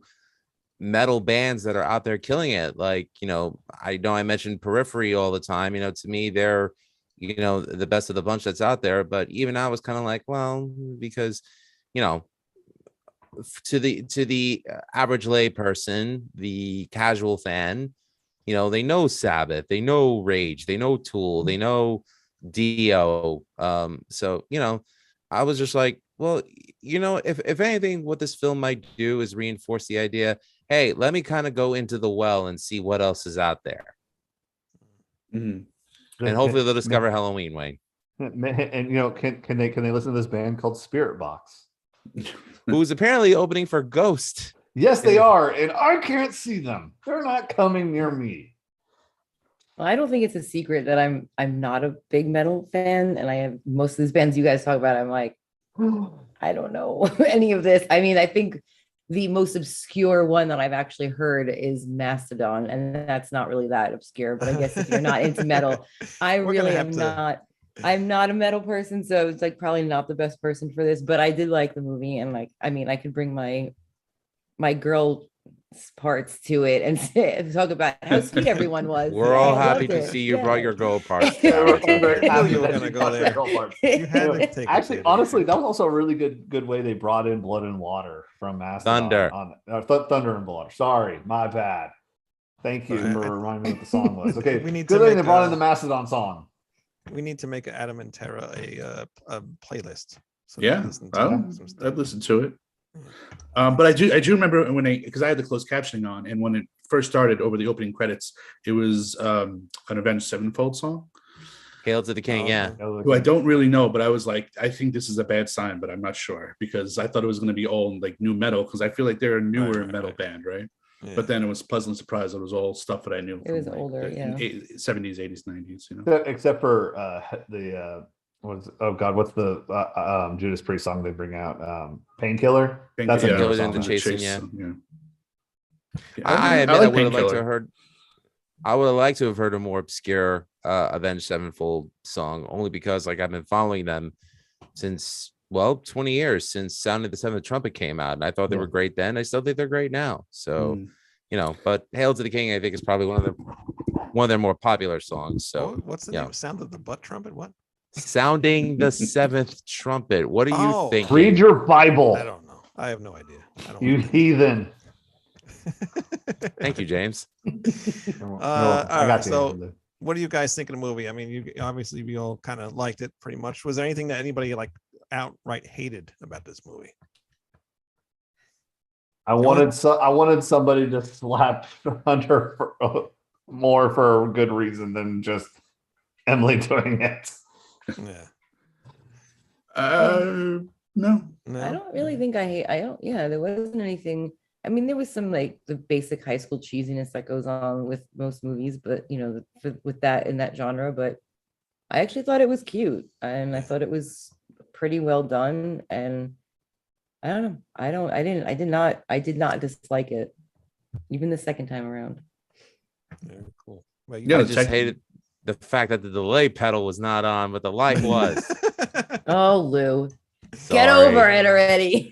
B: metal bands that are out there killing it? Like, you know I mentioned Periphery all the time. You know, to me, they're, you know, the best of the bunch that's out there. But even I was kind of like, well, because, you know, to the average lay person, the casual fan, you know, they know Sabbath, they know Rage, they know Tool, they know Dio. So, you know, I was just like, well, you know, if anything, what this film might do is reinforce the idea, hey, let me kind of go into the well and see what else is out there.
E: Mhm.
B: And hopefully they'll discover Halloween, Wayne.
C: And can they listen to this band called Spirit Box?
B: Who's apparently opening for Ghost.
C: Yes, they are, and I can't see them. They're not coming near me.
F: Well, I don't think it's a secret that I'm not a big metal fan, and I have most of these bands you guys talk about. I'm like, I don't know any of this. I mean, I think the most obscure one that I've actually heard is Mastodon, and that's not really that obscure. But I guess if you're not into metal, I
A: We're gonna
F: really
A: have
F: am
A: to-
F: not. I'm not a metal person, so it's like probably not the best person for this. But I did like the movie, and like, I mean, I could bring my girl parts to it and talk about how sweet everyone was.
B: We're all
F: I
B: happy
F: loved
B: to
F: it.
B: see you
F: Yeah.
B: brought your girl parts.
C: Yeah,
B: Garrett.
C: we're very
A: I knew
C: happy
A: you were
C: that
A: gonna go
C: got
A: there.
C: the girl part.
A: You had to take it
C: Actually,
A: there.
C: honestly, that was also a really good way they brought in Blood and Water from Mastodon.
B: Thunder.
C: Thunder and Water. Sorry, my bad. Thank you
A: Sorry,
C: for reminding me what the song was. Okay,
A: We need
C: good
A: to
C: thing they
A: make
C: brought in
A: a-
C: the Mastodon song.
A: We need to make Adam and Tara a playlist. So
E: Yeah,
A: listen to
E: well,
A: some stuff.
E: I'd listen to it. But I do remember when because I had the closed captioning on, and when it first started over the opening credits, it was an Avenged Sevenfold song,
B: Hail to the King,
A: Oh,
B: yeah.
E: who I don't really know, but I was like, I think this is a bad sign, but I'm not sure because I thought it was going to be all like new metal because I feel like they're a newer
A: right,
E: metal
A: right.
E: band, right?
A: Yeah.
E: But then it was pleasantly surprised it was all stuff that I knew.
F: It was
E: from, like,
F: older,
E: the
F: yeah.
E: 70s, 80s, 90s, you know.
C: Except for what's the Judas Priest song they bring out? Painkiller. That's a
E: Yeah,
C: newer
B: Painkiller's in
C: song.
B: the Chasing, yeah.
E: yeah.
B: I admit I
E: like
B: would have liked to
E: Painkiller.
B: have heard. I would have liked to have heard a more obscure Avenged Sevenfold song, only because like I've been following them since 20 years since Sound of the Seventh Trumpet came out, and I thought they
C: Yeah.
B: were great then. I still think they're great now. So
E: Mm.
B: you know, but Hail to the King, I think, is probably one of their more popular songs. So
A: What's the
B: yeah.
A: name? Sound of the butt trumpet? What?
B: Sounding the Seventh Trumpet. What are you
A: Oh,
B: thinking?
C: Read your Bible,
A: I don't know. I have no idea. I don't.
C: you heathen.
B: Thank you, James.
C: All
A: right, so- What do you guys think of the movie? I mean, you obviously we all kind of liked it pretty much. Was there anything that anybody like outright hated about this movie?
C: I wanted somebody to slap Hunter more for a good reason than just Emily doing it.
A: Yeah.
E: No.
A: No?
F: I don't really think yeah, there wasn't anything. I mean, there was some like the basic high school cheesiness that goes on with most movies, but you know, with that in that genre, but I actually thought it was cute and I thought it was pretty well done. And I don't know. I did not dislike it, even the second time around.
A: Yeah, cool. Well,
E: Yeah,
B: I
E: the
B: just
E: second-
B: hated the fact that the delay pedal was not on, but the light was.
F: Oh, Lou. Get
B: Sorry.
F: over it already.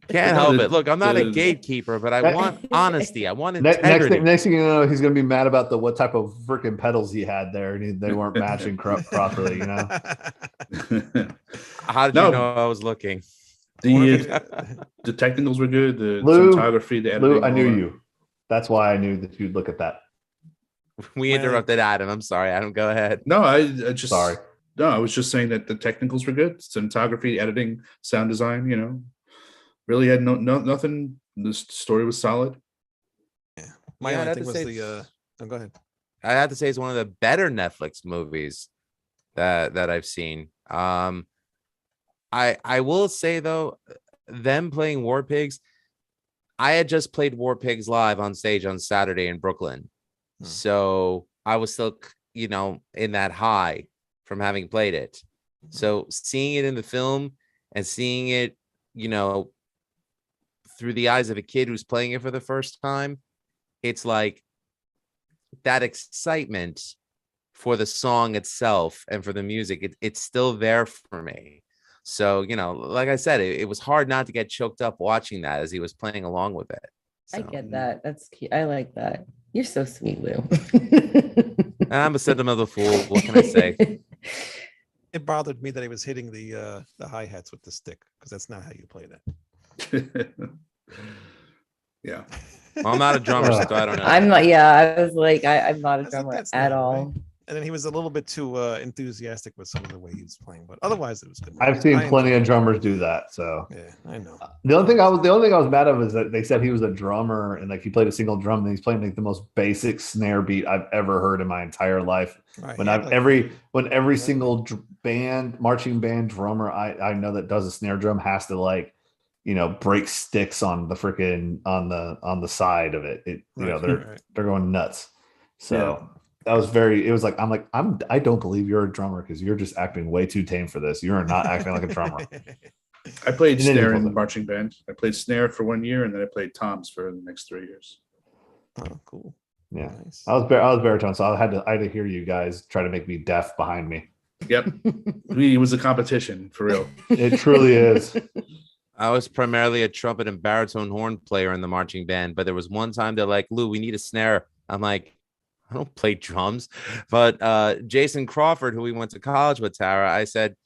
B: Can't
E: No,
B: help
E: the-
B: it. Look, I'm not a
E: the-
B: gatekeeper, but I want honesty. I want
C: Next
B: integrity.
C: thing you know, he's gonna be mad about what type of freaking pedals he had there, and they weren't matching properly. You know,
B: How did
E: No.
B: you know I was looking?
E: The technicals were good. The
C: Lou,
E: cinematography, the editing.
C: Lou, I
E: all
C: knew
E: that.
C: you. That's why I knew that you'd look at that.
B: We interrupted Adam. I'm sorry, Adam. Go ahead.
E: No, I just
C: Sorry.
E: No, I was just saying that the technicals were good. Cinematography, editing, sound design. Really had nothing. The story was solid.
A: My
B: Yeah, I'd
A: only
B: have
A: thing
B: to
A: was
B: say
A: the. Oh, go ahead.
B: I have to say it's one of the better Netflix movies that I've seen. I will say though, them playing War Pigs, I had just played War Pigs live on stage on Saturday in Brooklyn. So I was still, in that high from having played it. So seeing it in the film and seeing it, through the eyes of a kid who's playing it for the first time, it's like that excitement for the song itself and for the music, it's still there for me. So, like I said, it was hard not to get choked up watching that as he was playing along with it.
F: I
B: So,
F: get that. That's cute. I like that. You're so sweet, Lou.
B: I'm a sentimental fool. What can I say?
A: It bothered me that he was hitting the hi-hats with the stick, because that's not how you play that.
E: Yeah.
B: Well, I'm not a drummer, so I don't know.
F: I'm not. Yeah, I was like, I'm not a
A: That's-
F: drummer
A: that's
F: at
A: not
F: all.
A: right. And then he was a little bit too enthusiastic with some of the way he was playing, but otherwise it was good.
C: I've seen
A: I
C: plenty
A: enjoyed
C: of
A: it.
C: drummers do that. So
A: Yeah, I know.
C: the only thing I was mad at was that they said he was a drummer and like he played a single drum and he's playing like the most basic snare beat I've ever heard in my entire life.
A: Right,
C: When
A: he had, like,
C: every single marching band drummer I know that does a snare drum has to break sticks on the freaking on the side of it.
A: Right,
C: They're
A: right.
C: they're going nuts. So that was I don't believe you're a drummer because you're just acting way too tame for this. You're not acting like a drummer.
E: I played
C: And then he
E: snare
C: pulls
E: in
C: it.
E: marching band. I played snare for 1 year, and then I played toms for the next 3 years.
A: Oh, cool.
C: Yeah.
A: Nice.
C: I was baritone, so I had to hear you guys try to make me deaf behind me.
E: Yep, it was a competition for real.
C: It truly is.
B: I was primarily a trumpet and baritone horn player in the marching band, but there was one time they're like, Lou, we need a snare. I'm like, I don't play drums. But Jason Crawford, who we went to college with, Tara, I said,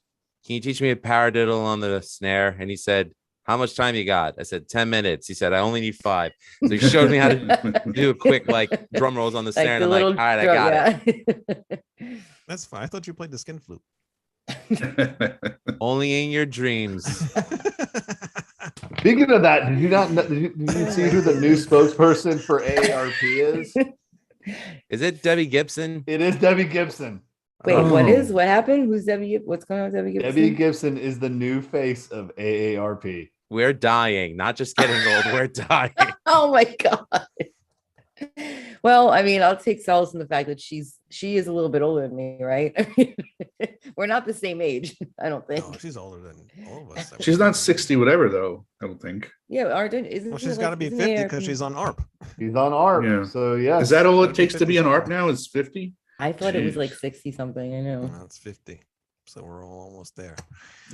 B: can you teach me a paradiddle on the snare? And he said, how much time you got? I said, 10 minutes. He said, I only need 5. So he showed me how to do a quick drum rolls on the snare. And I'm like, all right, I got
F: it.
A: That's fine. I thought you played the skin flute.
B: it. Only in your dreams.
C: Speaking of that, did you see who the new spokesperson for AARP is?
B: Is it Debbie Gibson?
C: It is Debbie Gibson.
F: Wait,
B: Oh.
F: what happened? Who's Debbie? What's going on with Debbie Gibson?
C: Debbie Gibson is the new face of AARP.
B: We're dying, not just getting old. We're dying.
F: Oh my god. Well, I mean, I'll take solace in the fact that she is a little bit older than me, right? We're not the same age, I don't think.
A: No, she's older than all of us.
E: She's not 60 whatever though. I don't think.
F: Yeah, Arden isn't.
A: Well, she's got to be 50 because she's on ARP.
C: He's on ARP.
E: Yeah.
C: So yeah.
E: Is that all it
A: Gotta be
E: takes to be an
A: 50.
E: ARP now? Is 50?
F: I thought it was
E: Jeez.
F: like 60 something. I know.
A: No, it's 50. So we're all almost there.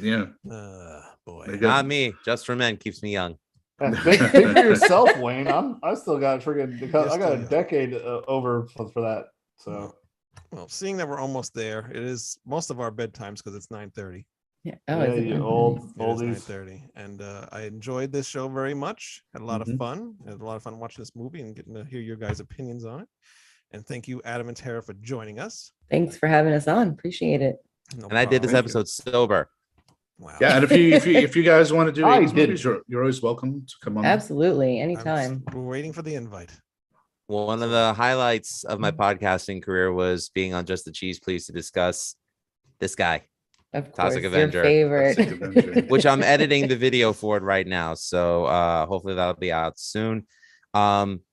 E: Yeah.
A: Boy.
E: They got-
B: Not me. Just for men keeps me young.
C: Think for yourself, Wayne. I still got freaking.
A: You're
C: I got
A: still
C: a
A: young.
C: decade over for that. So
A: Well, seeing that we're almost there, it is most of our bedtimes because it's 9:30.
F: Yeah.
C: yeah,
F: is it?
C: you
F: Okay.
C: old
A: It is
C: oldies.
A: 9:30, and I enjoyed this show very much. Had a lot
E: Mhm.
A: of fun. Had a lot of fun watching this movie and getting to hear your guys' opinions on it. And thank you, Adam and Tara, for joining us.
F: Thanks for having us on. Appreciate it.
A: No
B: And I did this
A: problem.
B: episode sober.
A: Wow.
E: Yeah, and if you guys want to do
C: I
E: 80s
C: did.
E: movies, you're always welcome to come on.
F: Absolutely.
A: I'm
F: Anytime.
A: we're waiting for the invite.
B: One of the highlights of my podcasting career was being on Just the Cheese Please to discuss this guy,
F: Of course.
B: Toxic
F: Your
B: Avenger.
F: favorite.
E: Toxic Avenger.
B: which I'm editing the video for it right now. So hopefully that'll be out soon.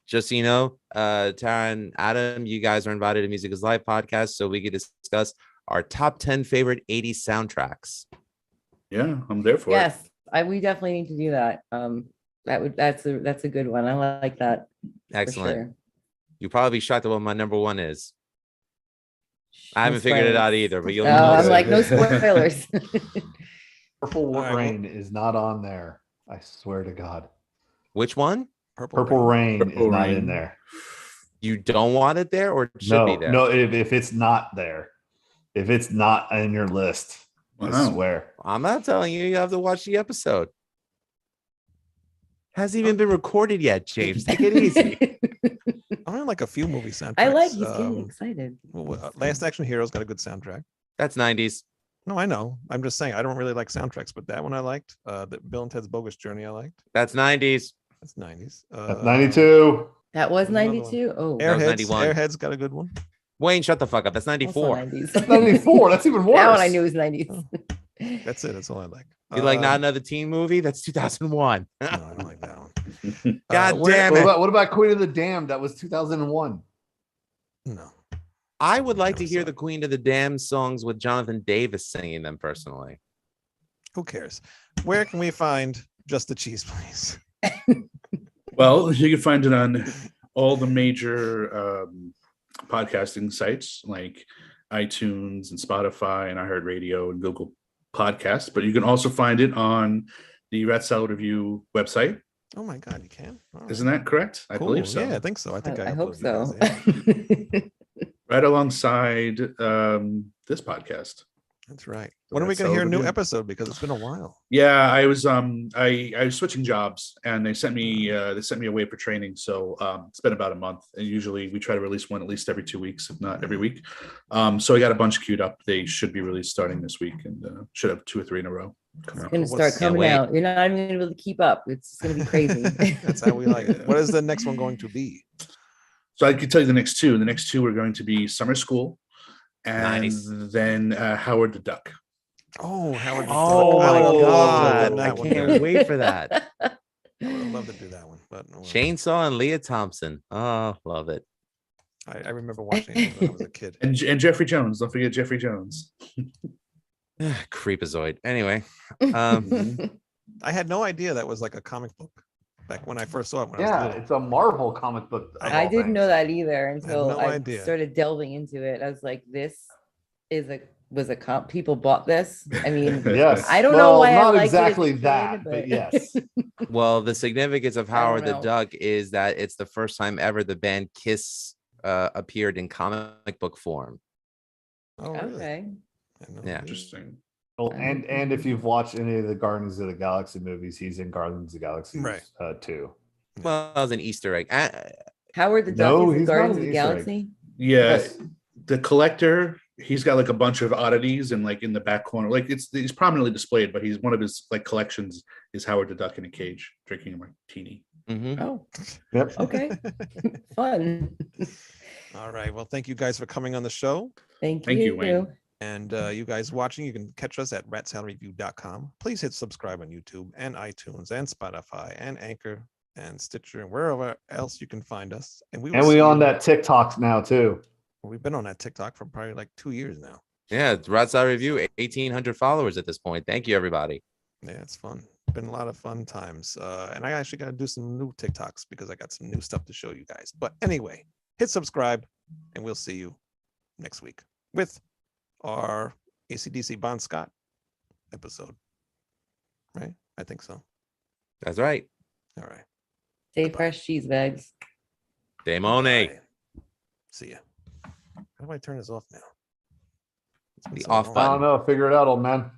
B: Just so you know, Tara and Adam, you guys are invited to Music is Life podcast so we can discuss our top 10 favorite 80s soundtracks.
E: Yeah, I'm there for it.
F: Yes, we definitely need to do that. That's a good one. I like that. for
B: Excellent.
F: sure.
B: You'll probably be shocked at what my number one is. I
F: No
B: haven't figured it out
F: spoilers.
B: either, but you'll
F: Oh,
B: know.
F: I'm
E: it.
F: like, no spoilers.
C: Purple
A: All right,
C: Rain is not on there. I swear to God.
B: Which one?
C: Purple Rain is
E: Purple
C: not
E: Rain.
C: in there.
B: You don't want it there, or it should be
C: No,
B: there?
C: no. If it's not there, if it's not in your list, I
E: Wow.
C: swear.
B: I'm not telling you. You have to watch the episode. Hasn't even been recorded yet, James. Take it easy.
A: I'm in like a few movie soundtracks.
F: I like. He's getting excited.
A: Last Action Hero's got a good soundtrack.
B: That's 90s.
A: No, I know. I'm just saying I don't really like soundtracks, but that one I liked. The Bill and Ted's Bogus Journey I liked.
B: That's 90s.
A: That's 90s.
C: That's 92.
F: That was
A: Another one.
F: 92. Oh,
B: That was
A: Airheads.
B: 91.
A: Airheads got a good one.
B: Wayne, shut the fuck up. That's
F: also
B: 94.
F: 90s.
C: That's 94. That's even worse.
F: That one I knew was 90s.
A: Oh. That's it. That's all I like.
B: You like not another teen movie? That's 2001.
A: No, I don't like that one.
B: God
A: where-
B: damn
C: What
B: it.
C: about Queen of the Damned? That was 2001.
A: No.
B: I would like to
A: Never
B: hear
A: saw
B: the
A: it.
B: Queen of the Damned songs with Jonathan Davis singing them personally.
A: Who cares? Where can we find Just the Cheese, please?
E: Well, you can find it on all the major podcasting sites like iTunes and Spotify and iHeartRadio and Google Podcasts. But you can also find it on the Rat Salad Review website.
A: Oh my God, you can? All right.
E: Isn't that correct? I
A: Cool.
E: believe so.
A: Yeah, I think so. I think
F: I hope
A: uploaded you
F: so.
A: guys, yeah.
E: Right alongside this podcast.
A: That's right. When are we going to hear a new episode? Because it's been a while.
E: Yeah, I was I was switching jobs and they sent me away for training. So it's been about a month. And usually we try to release one at least every 2 weeks, if not every week. So I got a bunch queued up. They should be released starting this week and should have 2 or 3 in a row.
F: It's going to start
A: What's-
F: coming
B: wait.
F: out. You're not even going to be able to keep up. It's going to be crazy.
A: That's how we like it. What is the next one going to be?
E: So I could tell you the next two. The next two are going to be Summer School and
B: Nice.
E: then Howard the Duck.
A: Oh, Howard. the
B: Oh
A: Duck.
B: my
A: I would love
B: God.
A: that
B: I
A: one.
B: can't wait for that.
A: I would love to do that one. But no,
B: Chainsaw and Leah Thompson. Oh, love it.
A: I remember watching it when I was a kid.
E: And Jeffrey Jones. Don't forget Jeffrey Jones.
B: Creepazoid. Anyway,
A: I had no idea that was like a comic book back when I first saw it. When I was
C: Yeah,
A: little.
C: it's a Marvel comic book. of
F: I
C: all
F: didn't know
C: things.
F: that either until
A: no
F: I
A: idea.
F: started delving into it. I was like, this was a comp. People bought this. I mean,
C: Yes.
F: I don't know why I
C: not
F: liked it
C: exactly
F: as a kid,
C: that, but yes.
B: well, the significance of
F: I don't
B: Howard the
F: know.
B: Duck is that it's the first time ever the band Kiss appeared in comic book form.
A: Oh, really?
F: Okay.
A: I know.
B: Yeah.
E: Interesting.
C: Well, and if you've watched any of the Guardians of the Galaxy movies, he's in Guardians of the Galaxy
A: Right.
C: too.
B: Well, that was an Easter egg.
F: Howard the Duck
C: No,
F: is the
C: he's not
F: Guardians
C: an
F: of the
C: Easter egg.
F: Galaxy.
E: Yeah.
C: Yes.
E: The collector, he's got like a bunch of oddities and like in the back corner, like he's prominently displayed, but he's one of his like collections is Howard the Duck in a cage drinking a martini.
B: Mhm.
F: Oh,
C: Yep.
F: okay. Fun.
A: All right. Well, thank you guys for coming on the show.
F: Thank
E: Thank you, Wayne.
A: And you guys watching, you can catch us at ratsaladreview.com. Please hit subscribe on YouTube and iTunes and Spotify and Anchor and Stitcher and wherever else you can find us. And we will
C: And
A: see
C: we on
A: you-
C: that TikTok now too.
A: We've been on that TikTok for probably like 2 years now.
B: Yeah, Rat Side Review, 1,800 followers at this point. Thank you, everybody.
A: Yeah, it's fun. Been a lot of fun times. And I actually got to do some new TikToks because I got some new stuff to show you guys. But anyway, hit subscribe and we'll see you next week with our ACDC Bon Scott episode. Right? I think so.
B: That's right.
A: All right.
F: Stay fresh, cheese bags.
B: Demone.
A: Bye. See ya. How do I turn this off now? It's been
B: The
A: so
B: off
A: long.
C: I
B: button.
C: don't know. Figure it out, old man.